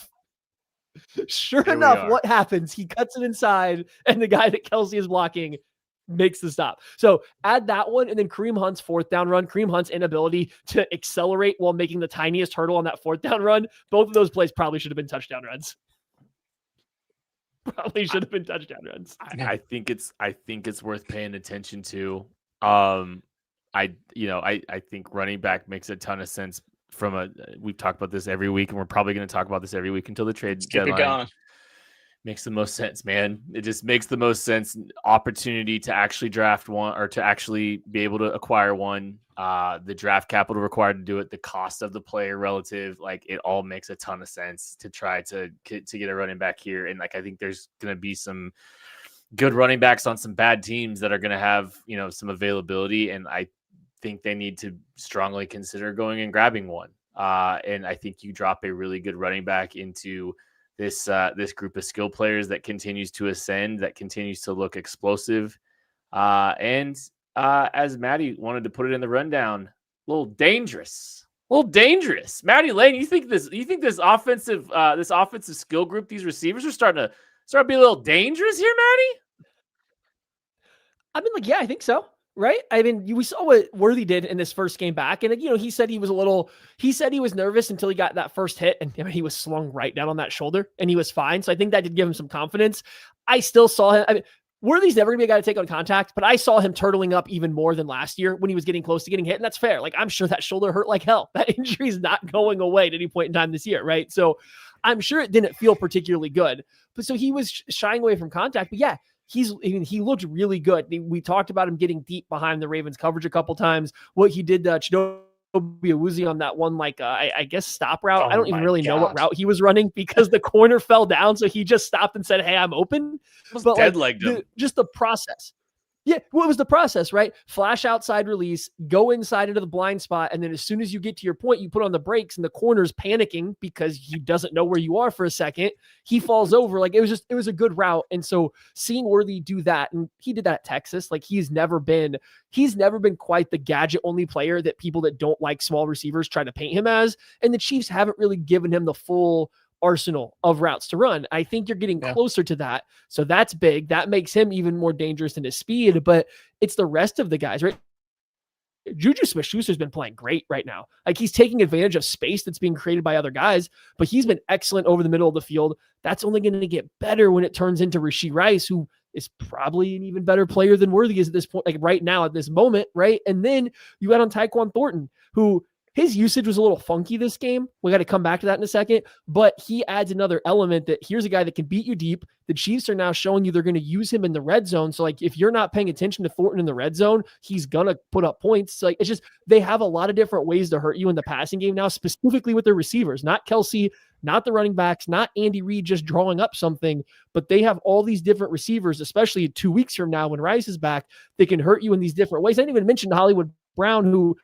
what happens? He cuts it inside and the guy that Kelsey is blocking makes the stop. So add that one and then Kareem Hunt's fourth down run, Kareem Hunt's inability to accelerate while making the tiniest hurdle on that fourth down run. Both of those plays probably should have been touchdown runs. Probably should have been touchdown runs. I think it's worth paying attention to. I think running back makes a ton of sense we've talked about this every week and we're probably going to talk about this every week until the trade deadline. Makes the most sense, man. It just makes the most sense. Opportunity to actually draft one or to actually be able to acquire one. The draft capital required to do it, the cost of the player relative, like it all makes a ton of sense to try to get a running back here. And like I think there's going to be some good running backs on some bad teams that are going to have some availability, and I think they need to strongly consider going and grabbing one. And I think you drop a really good running back into this group of skill players that continues to ascend, that continues to look explosive. And as Maddie wanted to put it in the rundown, a little dangerous. Maddie Lane, you think this offensive skill group, these receivers are starting to be a little dangerous here, Maddie? I mean, like, yeah, I think so. Right. I mean, we saw what Worthy did in this first game back. And, he said he was nervous until he got that first hit and he was slung right down on that shoulder and he was fine. So I think that did give him some confidence. I still saw him. I mean, Worthy's never gonna be a guy to take on contact, but I saw him turtling up even more than last year when he was getting close to getting hit. And that's fair. Like, I'm sure that shoulder hurt like hell. That injury is not going away at any point in time this year. Right. So I'm sure it didn't feel particularly good, but so he was shying away from contact, but yeah, he looked really good. We talked about him getting deep behind the Ravens coverage a couple times. What he did, Chidobe Awuzie on that one, I guess stop route. I don't even really know what route he was running because the corner fell down. So he just stopped and said, "Hey, I'm open." But dead-legged him. Just the process. Yeah, well, it was the process, right? Flash outside release, go inside into the blind spot, and then as soon as you get to your point, you put on the brakes, and the corner's panicking because he doesn't know where you are for a second. He falls over. Like, it was a good route. And so seeing Worthy do that, and he did that at Texas, like he's never been quite the gadget-only player that people that don't like small receivers try to paint him as. And the Chiefs haven't really given him the full arsenal of routes to run. I think you're getting closer to that. So that's big. That makes him even more dangerous than his speed, but it's the rest of the guys, right? Juju Smith-Schuster's been playing great right now. Like, he's taking advantage of space that's being created by other guys, but he's been excellent over the middle of the field. That's only going to get better when it turns into Rashee Rice, who is probably an even better player than Worthy is at this point, like right now at this moment, right? And then you got on Tyquan Thornton, who his usage was a little funky this game. We got to come back to that in a second, but he adds another element that here's a guy that can beat you deep. The Chiefs are now showing you they're going to use him in the red zone. So like, if you're not paying attention to Thornton in the red zone, he's going to put up points. So, like, it's just, they have a lot of different ways to hurt you in the passing game now, specifically with their receivers, not Kelsey, not the running backs, not Andy Reid just drawing up something, but they have all these different receivers, especially 2 weeks from now when Rice is back, they can hurt you in these different ways. I didn't even mention Hollywood Brown, who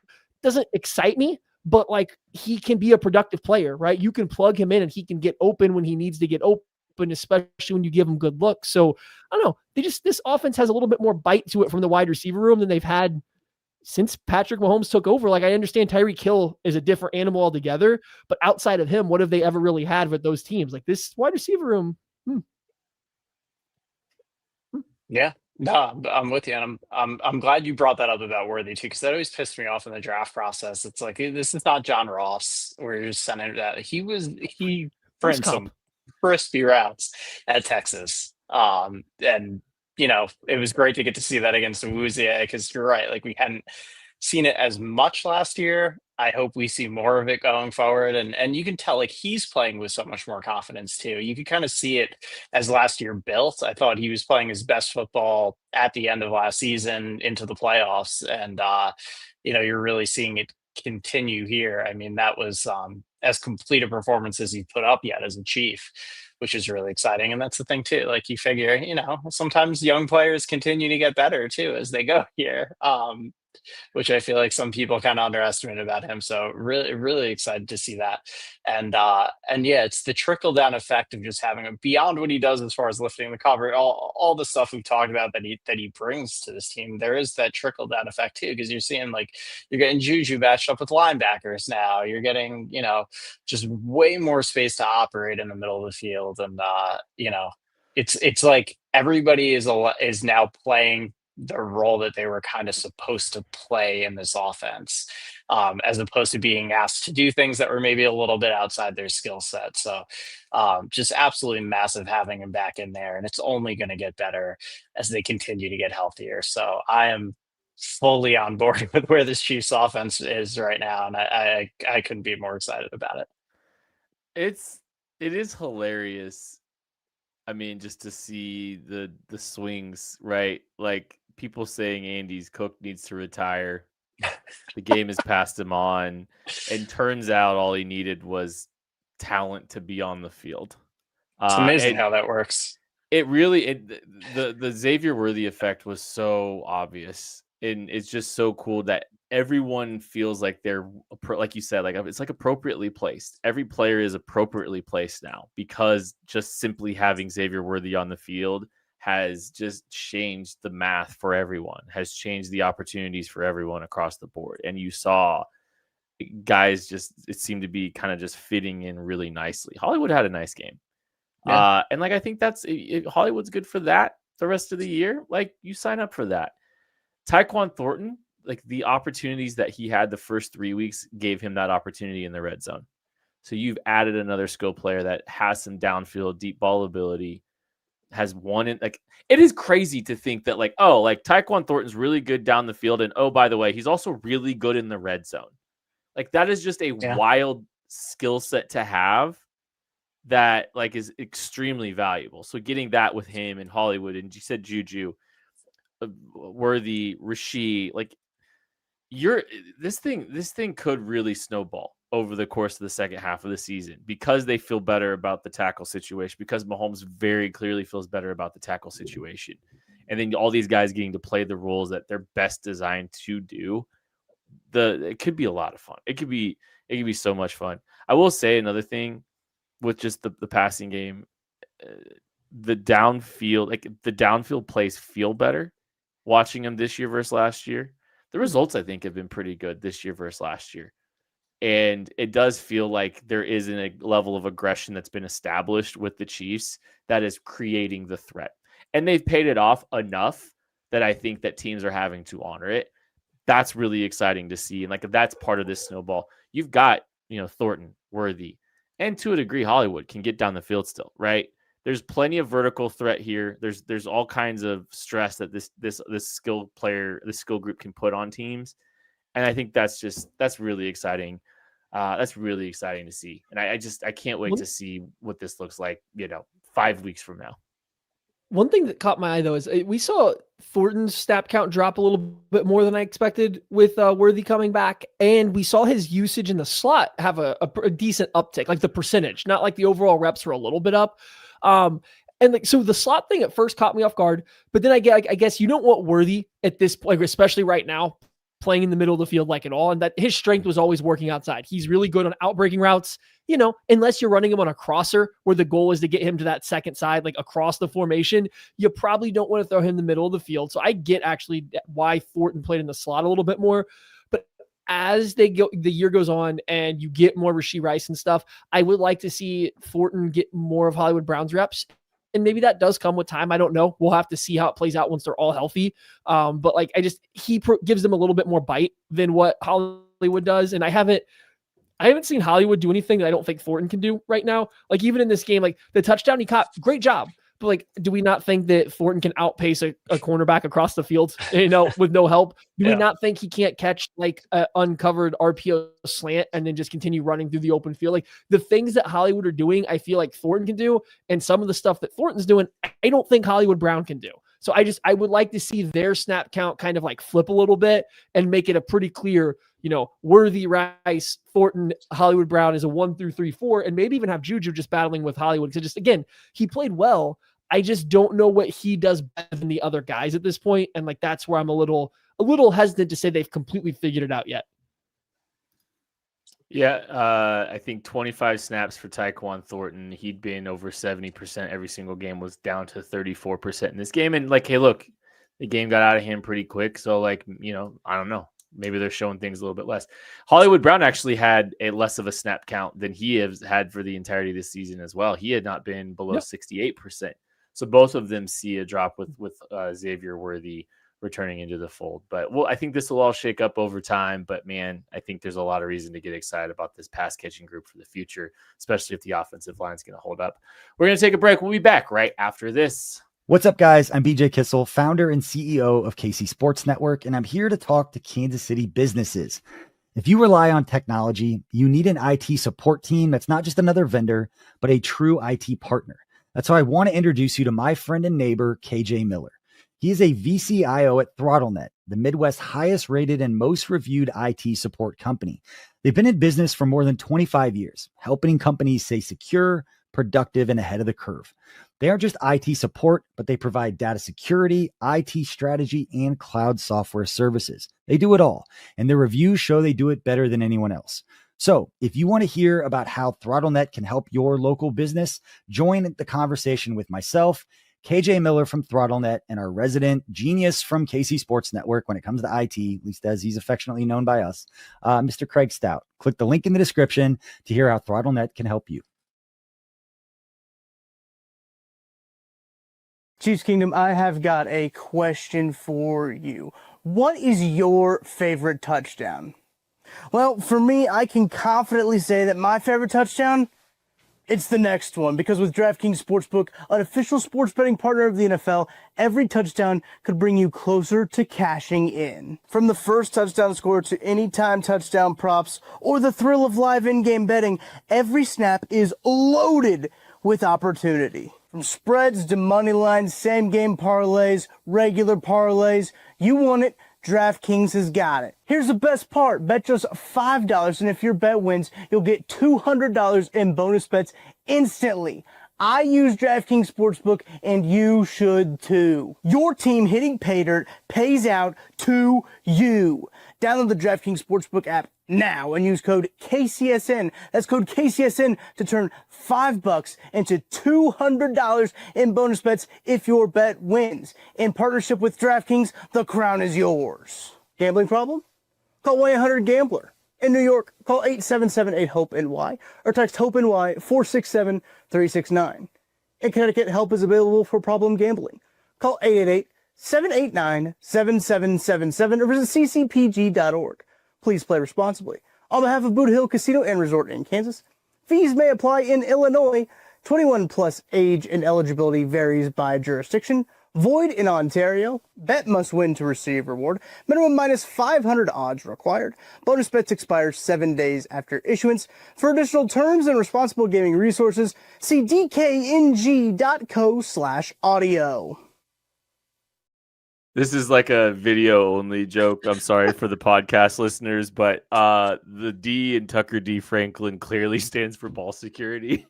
doesn't excite me, but like he can be a productive player, right? You can plug him in and he can get open when he needs to get open, especially when you give him good looks. So I don't know. This offense has a little bit more bite to it from the wide receiver room than they've had since Patrick Mahomes took over. Like I understand Tyreek Hill is a different animal altogether, but outside of him, what have they ever really had with those teams? Like this wide receiver room. Yeah. No, I'm with you, and I'm glad you brought that up about Worthy too, because that always pissed me off in the draft process. It's like this is not John Ross where you're just sending that. He ran some crispy routes at Texas, and it was great to get to see that against Awuzie, because you're right, like we hadn't seen it as much last year. I hope we see more of it going forward. And you can tell like he's playing with so much more confidence too. You could kind of see it as last year built. I thought he was playing his best football at the end of last season into the playoffs. And, you're really seeing it continue here. I mean, that was as complete a performance as he put up yet as a Chief, which is really exciting. And that's the thing too. Like you figure, sometimes young players continue to get better too as they go here. Which I feel like some people kind of underestimate about him. So really, really excited to see that. And yeah, it's the trickle down effect of just having him beyond what he does as far as lifting the cover, all the stuff we've talked about that he brings to this team. There is that trickle down effect too, because you're seeing like you're getting Juju matched up with linebackers now. You're getting, just way more space to operate in the middle of the field. And it's like everybody is now playing the role that they were kind of supposed to play in this offense, as opposed to being asked to do things that were maybe a little bit outside their skill set. So just absolutely massive having him back in there. And it's only going to get better as they continue to get healthier. So I am fully on board with where this Chiefs offense is right now. And I couldn't be more excited about it. It is hilarious. I mean, just to see the swings, right? Like people saying Andy's Cook needs to retire. The game has passed him on. And turns out all he needed was talent to be on the field. It's amazing how that works. It really, the Xavier Worthy effect was so obvious. And it's just so cool that everyone feels like they're, like you said, like it's like appropriately placed. Every player is appropriately placed now, because just simply having Xavier Worthy on the field has just changed the math for everyone, has changed the opportunities for everyone across the board. And you saw guys it seemed to be kind of just fitting in really nicely. Hollywood had a nice game. Yeah. And like, I think Hollywood's good for that the rest of the year. Like you sign up for that. Tyquan Thornton, like the opportunities that he had the first 3 weeks gave him that opportunity in the red zone. So you've added another skill player that has some downfield deep ball ability, has won it. Like it is crazy to think that like Tyquan Thornton's really good down the field. And oh, by the way, he's also really good in the red zone. Like that is just a wild skill set to have that like is extremely valuable. So getting that with him in Hollywood, and you said Juju, Worthy, Rashid, like this thing could really snowball over the course of the second half of the season, because they feel better about the tackle situation, because Mahomes very clearly feels better about the tackle situation. And then all these guys getting to play the roles that they're best designed to do. It could be a lot of fun. It could be so much fun. I will say another thing with just the passing game, the downfield plays feel better watching them this year versus last year. The results, I think, have been pretty good this year versus last year. And it does feel like there isn't a level of aggression that's been established with the Chiefs that is creating the threat. And they've paid it off enough that I think that teams are having to honor it. That's really exciting to see. And like, that's part of this snowball. You've got, Thornton, Worthy, and to a degree, Hollywood can get down the field still, right? There's plenty of vertical threat here. There's all kinds of stress that this skill group can put on teams. And I think that's really exciting. That's really exciting to see. And I can't wait to see what this looks like, 5 weeks from now. One thing that caught my eye though is we saw Thornton's snap count drop a little bit more than I expected with Worthy coming back, and we saw his usage in the slot have a decent uptick, like the percentage, not like the overall reps were a little bit up. And like, so the slot thing at first caught me off guard, but then I guess you don't want Worthy at this point, especially right now, playing in the middle of the field like at all. And that his strength was always working outside. He's really good on outbreaking routes, unless you're running him on a crosser where the goal is to get him to that second side, like across the formation, you probably don't want to throw him in the middle of the field. So I get actually why Thornton played in the slot a little bit more. But as the year goes on and you get more Rashee Rice and stuff, I would like to see Thornton get more of Hollywood Brown's reps. And maybe that does come with time. I don't know. We'll have to see how it plays out once they're all healthy. But like, he gives them a little bit more bite than what Hollywood does. And I haven't seen Hollywood do anything that I don't think Thornton can do right now. Like even in this game, like the touchdown he caught, great job. But like, do we not think that Thornton can outpace a cornerback across the field, with no help? Do we not think he can't catch like an uncovered RPO slant and then just continue running through the open field? Like the things that Hollywood are doing, I feel like Thornton can do. And some of the stuff that Thornton's doing, I don't think Hollywood Brown can do. So I would like to see their snap count kind of like flip a little bit and make it a pretty clear, Worthy, Rice, Thornton, Hollywood Brown is a 1 through 3, 4, and maybe even have Juju just battling with Hollywood. So just, again, he played well. I just don't know what he does better than the other guys at this point. And like, that's where I'm a little hesitant to say they've completely figured it out yet. Yeah, I think 25 snaps for Tyquan Thornton. He'd been over 70% every single game, was down to 34% in this game. And like, hey, look, the game got out of hand pretty quick. So like, I don't know. Maybe they're showing things a little bit less. Hollywood Brown actually had a less of a snap count than he has had for the entirety of this season as well. He had not been below 68%. So both of them see a drop with Xavier Worthy returning into the fold. But I think this will all shake up over time. But man, I think there's a lot of reason to get excited about this pass catching group for the future, especially if the offensive line is going to hold up. We're going to take a break. We'll be back right after this. What's up, guys? I'm BJ Kissel, founder and CEO of KC Sports Network, and I'm here to talk to Kansas City businesses. If you rely on technology, you need an IT support team that's not just another vendor, but a true IT partner. That's how I want to introduce you to my friend and neighbor, KJ Miller. He is a VCIO at ThrottleNet, the Midwest's highest rated and most reviewed IT support company. They've been in business for more than 25 years, helping companies stay secure, productive, and ahead of the curve. They aren't just IT support, but they provide data security, IT strategy, and cloud software services. They do it all, and their reviews show they do it better than anyone else. So if you want to hear about how ThrottleNet can help your local business, join the conversation with myself, KJ Miller from ThrottleNet, and our resident genius from KC Sports Network when it comes to IT, at least as he's affectionately known by us, Mr. Craig Stout. Click the link in the description to hear how ThrottleNet can help you. Chiefs Kingdom, I have got a question for you. What is your favorite touchdown? Well, for me, I can confidently say that my favorite touchdown, it's the next one, because with DraftKings Sportsbook, an official sports betting partner of the NFL, every touchdown could bring you closer to cashing in. From the first touchdown score to anytime touchdown props or the thrill of live in-game betting, every snap is loaded with opportunity. From spreads to money lines, same game parlays, regular parlays, you want it, DraftKings has got it. Here's the best part. Bet just $5, and if your bet wins, you'll get $200 in bonus bets instantly. I use DraftKings Sportsbook, and you should too. Your team hitting pay dirt pays out to you. Download the DraftKings Sportsbook app now and use code KCSN. That's code KCSN to turn $5 into $200 in bonus bets if your bet wins. In partnership with DraftKings, the crown is yours. Gambling problem? Call 1-800-GAMBLER. In New York, call 877-8-HOPE-NY or text HOPE-NY 467-369. In Connecticut, help is available for problem gambling. Call 888-789-7777 or visit ccpg.org. Please play responsibly. On behalf of Boot Hill Casino and Resort in Kansas, fees may apply in Illinois. 21 plus age and eligibility varies by jurisdiction. Void in Ontario. Bet must win to receive reward. Minimum minus 500 odds required. Bonus bets expire 7 days after issuance. For additional terms and responsible gaming resources, see dkng.co/audio. This is like a video only joke. I'm sorry for the podcast listeners, but the D in Tucker D. Franklin clearly stands for ball security.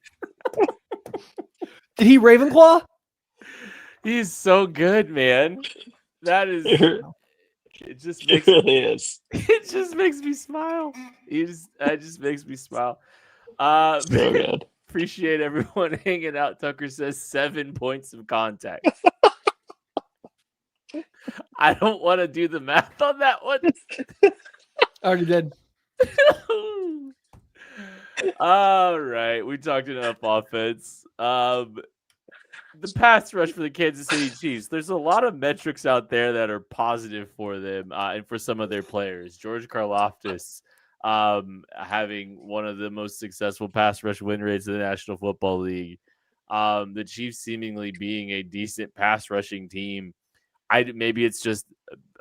Did he Ravenclaw? He's so good, man. That is, it just makes It really is. it just makes me smile. It just makes me smile. So good. Appreciate everyone hanging out. Tucker says 7 points of contact. I don't want to do the math on that one. Already did. All right. We talked enough offense. The pass rush for the Kansas City Chiefs. There's a lot of metrics out there that are positive for them and for some of their players. George Karlaftis having one of the most successful pass rush win rates in the National Football League. The Chiefs seemingly being a decent pass rushing team. Maybe it's just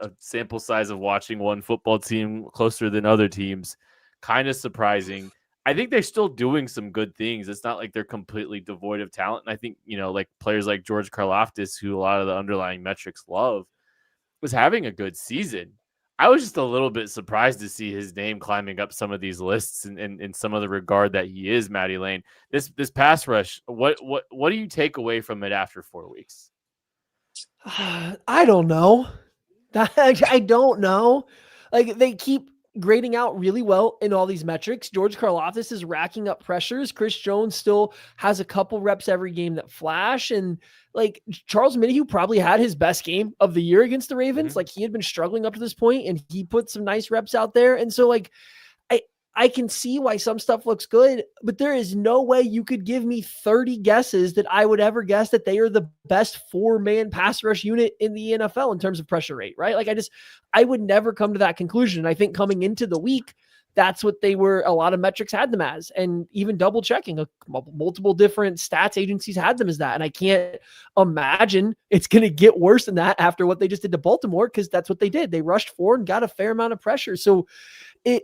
a sample size of watching one football team closer than other teams. Kind of surprising. I think they're still doing some good things. It's not like they're completely devoid of talent. And I think, like players like George Karlaftis, who a lot of the underlying metrics love, was having a good season. I was just a little bit surprised to see his name climbing up some of these lists and some of the regard that he is, Matty Lane. This pass rush, what do you take away from it after 4 weeks? I don't know. I don't know. Like, they keep grading out really well in all these metrics. George Karlaftis is racking up pressures. Chris Jones still has a couple reps every game that flash. And like Charles Minihue probably had his best game of the year against the Ravens. Mm-hmm. Like, he had been struggling up to this point and he put some nice reps out there. And so like, I can see why some stuff looks good, but there is no way you could give me 30 guesses that I would ever guess that they are the best 4-man pass rush unit in the NFL in terms of pressure rate, right? Like I would never come to that conclusion. And I think coming into the week, that's what a lot of metrics had them as, and even double checking multiple different stats agencies had them as that. And I can't imagine it's going to get worse than that after what they just did to Baltimore, because that's what they did. They rushed forward and got a fair amount of pressure. So it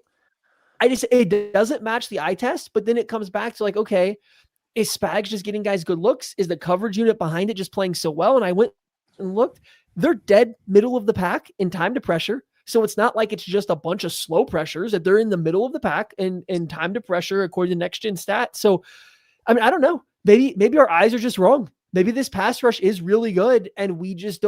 doesn't match the eye test, but then it comes back to like, okay, is Spags just getting guys good looks? Is the coverage unit behind it just playing so well? And I went and looked, they're dead middle of the pack in time to pressure. So it's not like it's just a bunch of slow pressures, that they're in the middle of the pack in time to pressure according to next gen stats. So, I mean, I don't know, maybe our eyes are just wrong. Maybe this pass rush is really good and we just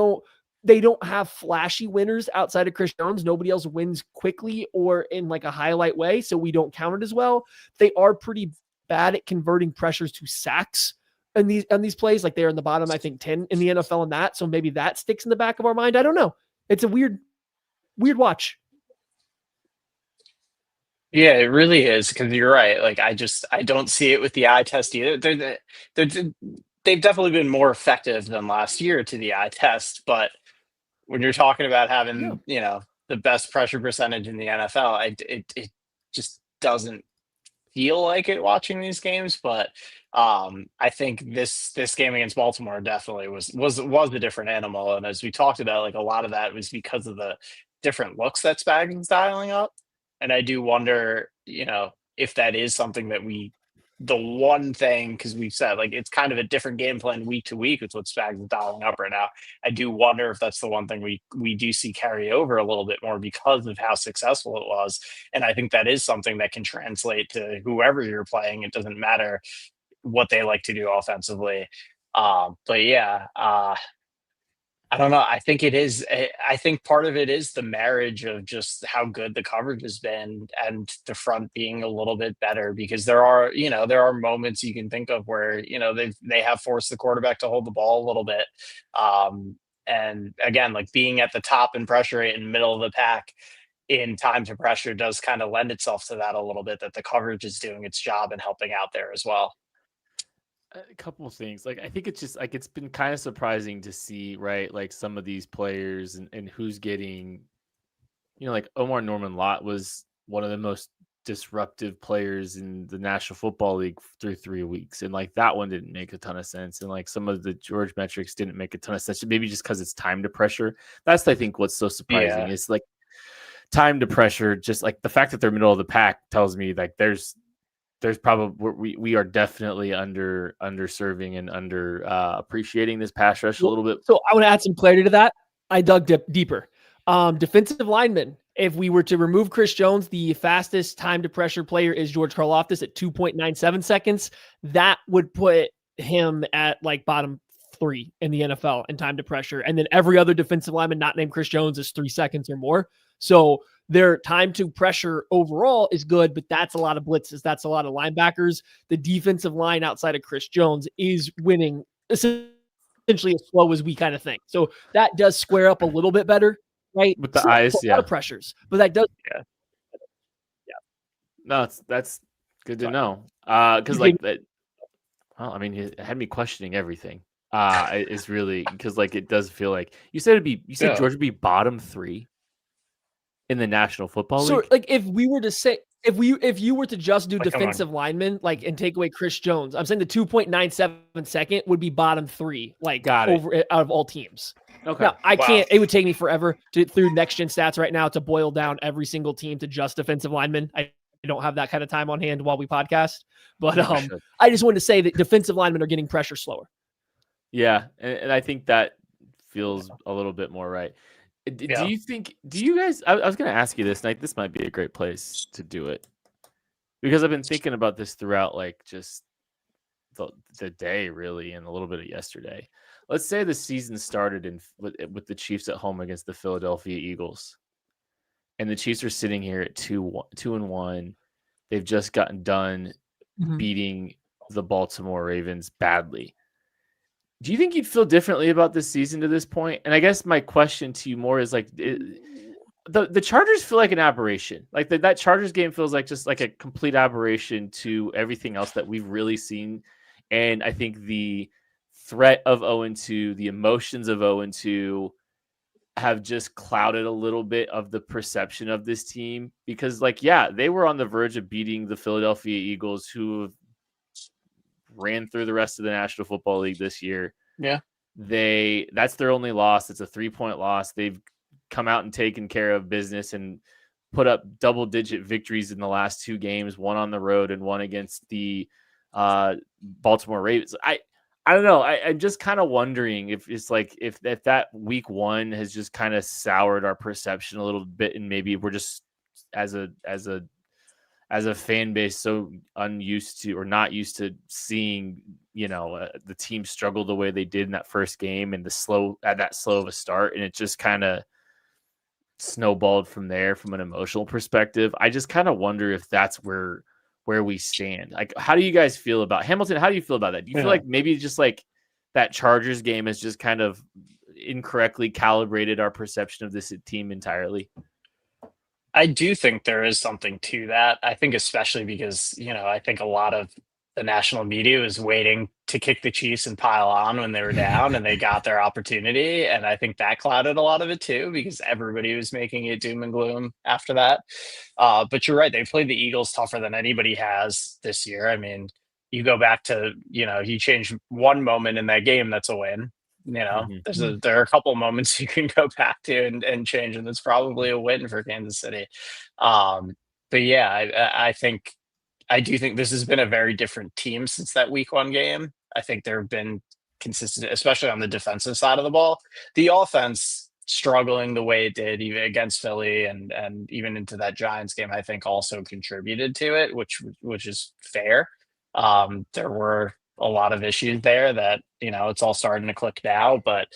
they don't have flashy winners outside of Chris Jones. Nobody else wins quickly or in like a highlight way, so we don't count it as well. They are pretty bad at converting pressures to sacks on these plays. Like, they're in the bottom, I think, 10 in the NFL in that. So maybe that sticks in the back of our mind. I don't know. It's a weird watch. Yeah, it really is, because you're right. Like, I don't see it with the eye test either. They've definitely been more effective than last year to the eye test, but when you're talking about having, the best pressure percentage in the NFL, it just doesn't feel like it watching these games. But I think this game against Baltimore definitely was a different animal. And as we talked about, like, a lot of that was because of the different looks that Spags is dialing up. And I do wonder, if that is something that the one thing, because we've said, like, it's kind of a different game plan week to week with what Spags is dialing up right now. I do wonder if that's the one thing we do see carry over a little bit more because of how successful it was. And I think that is something that can translate to whoever you're playing. It doesn't matter what they like to do offensively. But yeah, I don't know. I think it is. I think part of it is the marriage of just how good the coverage has been and the front being a little bit better, because there are moments you can think of where, they have forced the quarterback to hold the ball a little bit. And again, like, being at the top in pressure rate in the middle of the pack in time to pressure does kind of lend itself to that a little bit, that the coverage is doing its job and helping out there as well. A couple of things. Like, I think it's just like, it's been kind of surprising to see, right? Like, some of these players and who's getting, like Omar Norman Lott was one of the most disruptive players in the National Football League through 3 weeks. And like that one didn't make a ton of sense. And like some of the George metrics didn't make a ton of sense. Maybe just because it's time to pressure. That's, I think, what's so surprising is like time to pressure. Just like the fact that they're middle of the pack tells me like there's probably we are definitely underserving and under appreciating this pass rush a little bit. So I want to add some clarity to that. I dug deeper. Defensive linemen. If we were to remove Chris Jones, the fastest time to pressure player is George Karlaftis at 2.97 seconds. That would put him at like bottom 3 in the NFL in time to pressure. And then every other defensive lineman not named Chris Jones is 3 seconds or more. So their time to pressure overall is good, but that's a lot of blitzes. That's a lot of linebackers. The defensive line outside of Chris Jones is winning essentially as slow as we kind of think. So that does square up a little bit better. Right, with the eyes, a lot of pressures, but that does, No, that's good to know. Because like that, well, I mean, it had me questioning everything. It's really because like it does feel like you said George would be bottom 3 in the National Football League. So, like, if we were to say if you were to just do defensive linemen, like, and take away Chris Jones, I'm saying the 2.97 second would be bottom 3, like out of all teams. Okay. Now, I can't. It would take me forever through next gen stats right now to boil down every single team to just defensive linemen. I don't have that kind of time on hand while we podcast, but I just wanted to say that defensive linemen are getting pressure slower. Yeah, and I think that feels a little bit more right. Do you guys? I was going to ask you this night. This might be a great place to do it because I've been thinking about this throughout, like just the day, really, and a little bit of yesterday. Let's say the season started with the Chiefs at home against the Philadelphia Eagles, and the Chiefs are sitting here at 2-1. They've just gotten done beating the Baltimore Ravens badly. Do you think you'd feel differently about this season to this point? And I guess my question to you more is like, the Chargers feel like an aberration. Like that Chargers game feels like just like a complete aberration to everything else that we've really seen. And I think the threat of 0-2, the emotions of 0-2 have just clouded a little bit of the perception of this team because like, yeah, they were on the verge of beating the Philadelphia Eagles who ran through the rest of the National Football League this year. Yeah. That's their only loss. It's a 3-point loss. They've come out and taken care of business and put up double-digit victories in the last 2 games, one on the road and one against the Baltimore Ravens. I don't know. I'm just kind of wondering if it's like if that week 1 has just kind of soured our perception a little bit, and maybe we're just as a fan base so unused to or not used to seeing the team struggle the way they did in that first game and that slow of a start, and it just kind of snowballed from there from an emotional perspective. I just kind of wonder if that's where we stand. Like, how do you guys feel about Hamilton? How do you feel about that? Do you feel like maybe just like that Chargers game has just kind of incorrectly calibrated our perception of this team entirely? I do think there is something to that. I think especially because, I think a lot of the national media was waiting to kick the Chiefs and pile on when they were down and they got their opportunity. And I think that clouded a lot of it too, because everybody was making it doom and gloom after that. But you're right. They played the Eagles tougher than anybody has this year. I mean, you go back to, you change one moment in that game, that's a win. There are a couple of moments you can go back to and change, and it's probably a win for Kansas City. But yeah, I do think this has been a very different team since that week 1 game. I think there have been consistent, especially on the defensive side of the ball. The offense struggling the way it did even against Philly and even into that Giants game, I think also contributed to it, which is fair. There were a lot of issues there that, it's all starting to click now, but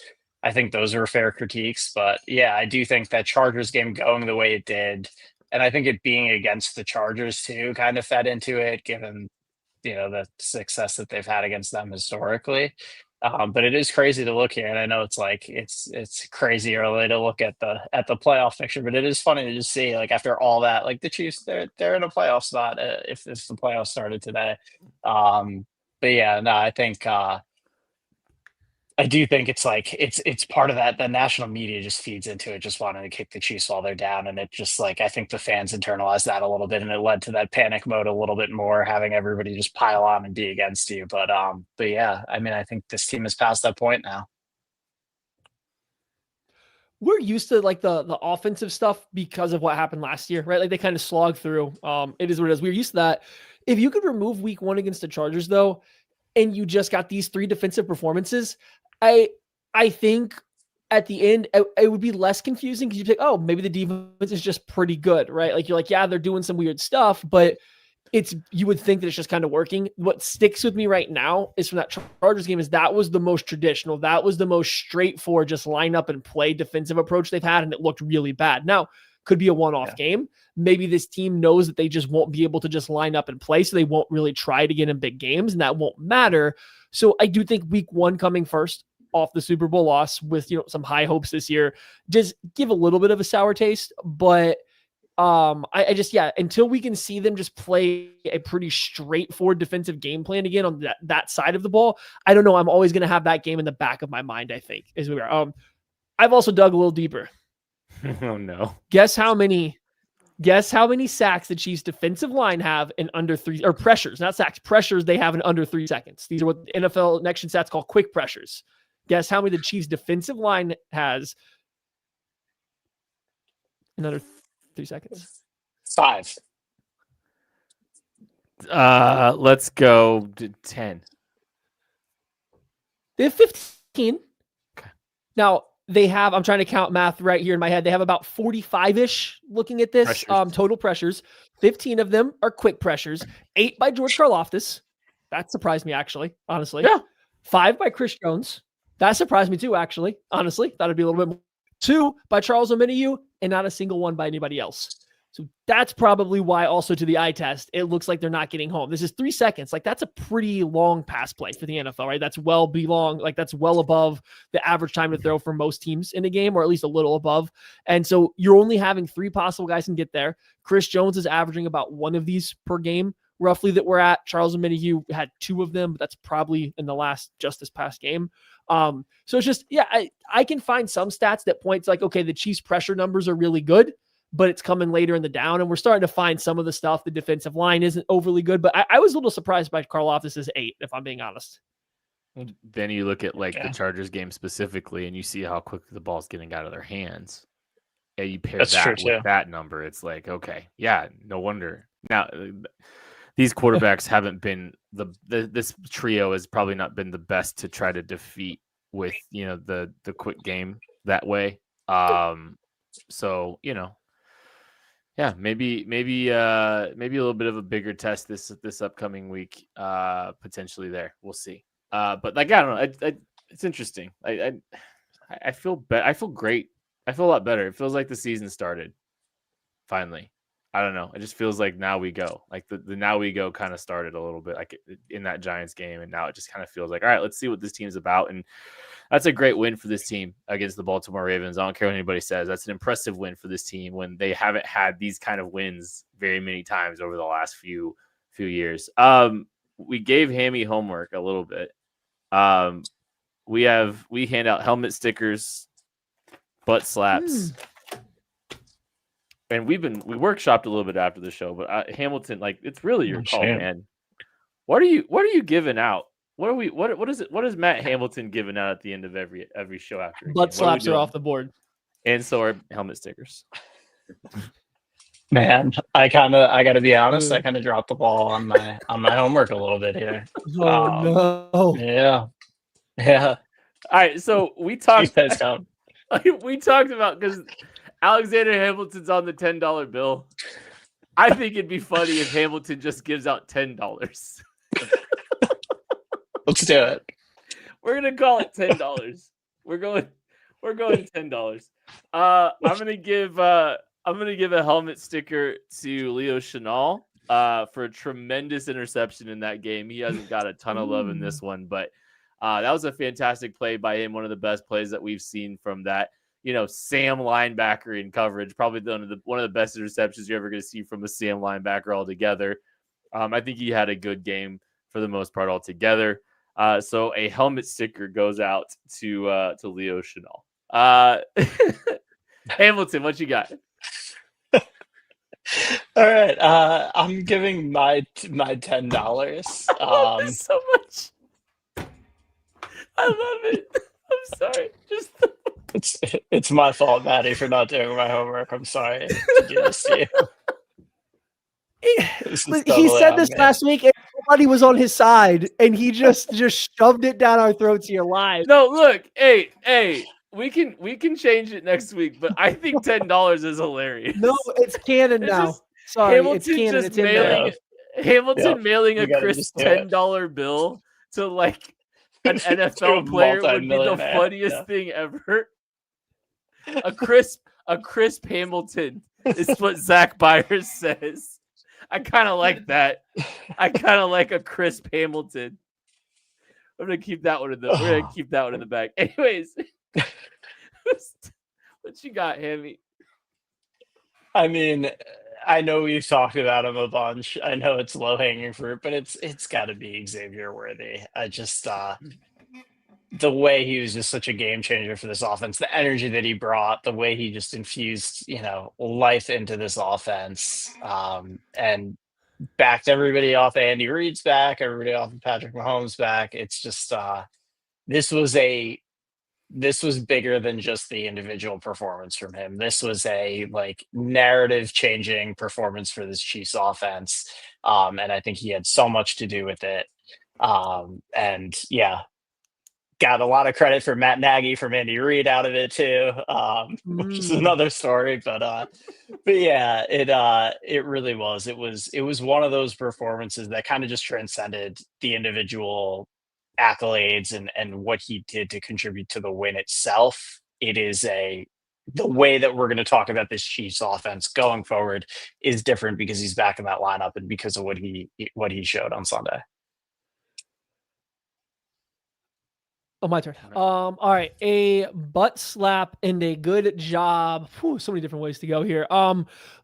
I think those are fair critiques. But yeah, I do think that Chargers game going the way it did, and I think it being against the Chargers too kind of fed into it, given, the success that they've had against them historically. But it is crazy to look here, and I know it's like it's crazy early to look at the playoff picture, but it is funny to just see, like, after all that, like the Chiefs, they're in a playoff spot if the playoffs started today. But yeah, no, I think I do think it's like it's part of that. The national media just feeds into it, just wanting to kick the Chiefs while they're down, and it just like I think the fans internalized that a little bit, and it led to that panic mode a little bit more, having everybody just pile on and be against you. But yeah, I mean, I think this team is past that point now. We're used to like the offensive stuff because of what happened last year, right? Like they kind of slogged through. It is what it is. We're used to that. If you could remove week 1 against the Chargers, though, and you just got these 3 defensive performances, I think at the end it would be less confusing because you'd think, oh, maybe the defense is just pretty good, right? Like you're like, yeah, they're doing some weird stuff, but you would think that it's just kind of working. What sticks with me right now is from that Chargers game is that was the most traditional, that was the most straightforward, just line up and play defensive approach they've had, and it looked really bad. Now, could be a one-off game. Maybe this team knows that they just won't be able to just line up and play, so they won't really try to get in big games, and that won't matter. So I do think week 1 coming first off the Super Bowl loss with some high hopes this year, just give a little bit of a sour taste, but I just, until we can see them just play a pretty straightforward defensive game plan again on that side of the ball, I don't know. I'm always going to have that game in the back of my mind, I think, as we are. I've also dug a little deeper. Oh no. Guess how many sacks the Chiefs defensive line have in under 3, or pressures, not sacks, pressures they have in under 3 seconds. These are what NFL Next Gen Stats call quick pressures. Guess how many the Chiefs defensive line has in under 3 seconds? 5. Let's go to 10. They have 15. Okay. Now they have, I'm trying to count math right here in my head. They have about 45-ish looking at this total pressures. 15 of them are quick pressures. 8 by George Karlaftis. That surprised me, actually, honestly. Yeah. 5 by Chris Jones. That surprised me too, actually. Honestly, thought it'd be a little bit more. 2 by Charles Omenihu, and not a single one by anybody else. So that's probably why also to the eye test, it looks like they're not getting home. This is 3 seconds. Like that's a pretty long pass play for the NFL, right? That's well above the average time to throw for most teams in a game, or at least a little above. And so you're only having 3 possible guys can get there. Chris Jones is averaging about 1 of these per game, roughly, that we're at. Charles Omenihu had 2 of them, but that's probably in this past game. So it's just, I can find some stats that point to like, okay, the Chiefs pressure numbers are really good, but it's coming later in the down. And we're starting to find some of the stuff. The defensive line isn't overly good, but I was a little surprised by Karlaftis' 8, if I'm being honest. Then you look at the Chargers game specifically, and you see how quickly the ball's getting out of their hands. And you pair that with that number. It's like, okay, no wonder. Now, these quarterbacks haven't been this trio has probably not been the best to try to defeat with, the quick game that way. So, maybe a little bit of a bigger test this upcoming week, potentially there. We'll see. But I don't know. It's interesting. I feel I feel great. I feel a lot better. It feels like the season started finally. I don't know. It just feels like now we go. Like the now we go kind of started a little bit like in that Giants game, and now it just kind of feels like, all right, let's see what this team's about. And that's a great win for this team against the Baltimore Ravens. I don't care what anybody says. That's an impressive win for this team when they haven't had these kind of wins very many times over the last few years. We gave Hammy homework a little bit. We hand out helmet stickers, butt slaps. And we workshopped a little bit after the show, but Hamilton, it's really your call, man. What are you giving out? What is Matt Hamilton giving out at the end of every show after? Butt slaps are off the board, and so are helmet stickers. Man, I gotta be honest. I kind of dropped the ball on my homework a little bit here. Oh no! Yeah. All right, so we talked. We talked about because Alexander Hamilton's on the $10 bill. I think it'd be funny if Hamilton just gives out $10. Let's do it. We're gonna call it $10. We're going $10. I'm gonna give a helmet sticker to Leo Chenal for a tremendous interception in that game. He hasn't got a ton of love in this one, but that was a fantastic play by him. One of the best plays that we've seen from that. Sam linebacker in coverage, probably one of the best interceptions you're ever going to see from a Sam linebacker altogether. I think he had a good game for the most part altogether. So a helmet sticker goes out to Leo Chanel. Hamilton, what you got? All right, I'm giving my $10. I love this so much. I love it. I'm sorry. It's my fault, Maddie, for not doing my homework. I'm sorry to do this to you. He said this last week, and everybody was on his side, and he just shoved it down our throats here live. No, look, hey, we can change it next week, but I think $10 is hilarious. No, it's canon It's now. just Sorry, Hamilton it's canon. just It's in there. mailing a You gotta crisp just do it. $10 bill to like an To a NFL player would be the multi-millionaire, funniest yeah. thing ever. A crisp Hamilton is what Zach Byers says. I kind of like that. I kind of like a crisp Hamilton. We're gonna keep that one in the bag. Anyways, what you got, Hammy? I mean, I know we've talked about him a bunch. I know it's low hanging fruit, but it's got to be Xavier worthy. I just the way he was just such a game changer for this offense, the energy that he brought, the way he just infused, life into this offense, and backed everybody off Andy Reid's back, everybody off of Patrick Mahomes' back. It's just this was bigger than just the individual performance from him. This was a narrative changing performance for this Chiefs offense. And I think he had so much to do with it. And yeah, got a lot of credit for Matt Nagy from Andy Reid out of it too, which is another story. But yeah, it really was. It was one of those performances that kind of just transcended the individual accolades and what he did to contribute to the win itself. It is the way that we're going to talk about this Chiefs offense going forward is different because he's back in that lineup and because of what he showed on Sunday. Oh, my turn. All right. A butt slap and a good job. Whew, so many different ways to go here.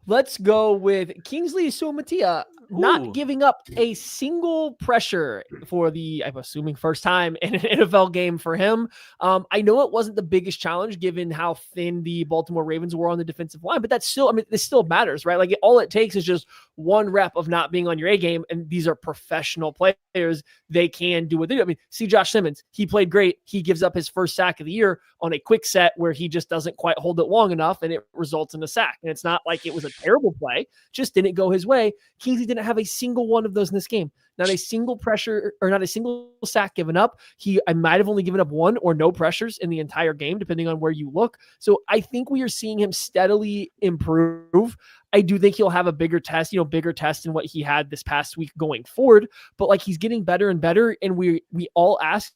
Let's go with Kingsley Suamatia not giving up a single pressure for the, I'm assuming, first time in an NFL game for him. I know it wasn't the biggest challenge given how thin the Baltimore Ravens were on the defensive line, but that's still, this still matters, right? All it takes is just one rep of not being on your A game, and these are professional players. They can do what they do. See Josh Simmons, he played great. He gives up his first sack of the year on a quick set where he just doesn't quite hold it long enough, and it results in a sack. And it's not like it was a terrible play, just didn't go his way. Kingsley didn't have a single one of those in this game. Not a single pressure or not a single sack given up. I might have only given up one or no pressures in the entire game, depending on where you look. So I think we are seeing him steadily improve. I do think he'll have a bigger test than what he had this past week going forward. But he's getting better and better. And we all ask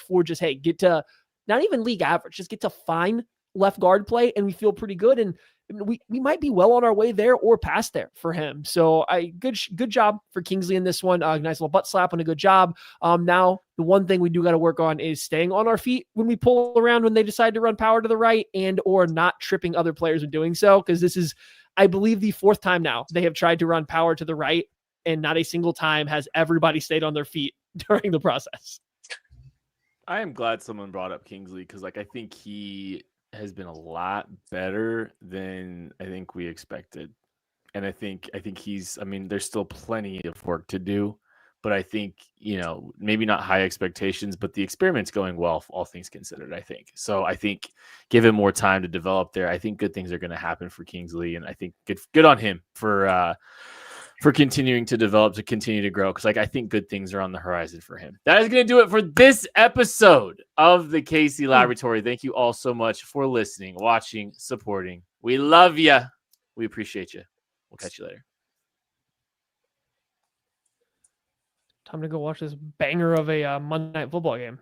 for just, hey, get to not even league average, just get to fine left guard play. And we feel pretty good. And we might be well on our way there or past there for him. So good job for Kingsley in this one. Nice little butt slap and a good job. Now the one thing we do got to work on is staying on our feet when we pull around, when they decide to run power to the right and or not tripping other players in doing so. Cause this is, I believe, the fourth time now they have tried to run power to the right and not a single time has everybody stayed on their feet during the process. I am glad someone brought up Kingsley because I think he has been a lot better than I think we expected. And I think he's, there's still plenty of work to do, but I think, maybe not high expectations, but the experiment's going well, all things considered, I think. So I think give him more time to develop there. I think good things are going to happen for Kingsley. And I think good on him for continuing to develop, to continue to grow. Cause I think good things are on the horizon for him. That is going to do it for this episode of the KC Laboratory. Thank you all so much for listening, watching, supporting. We love you. We appreciate you. We'll catch you later. Time to go watch this banger of a Monday Night Football game.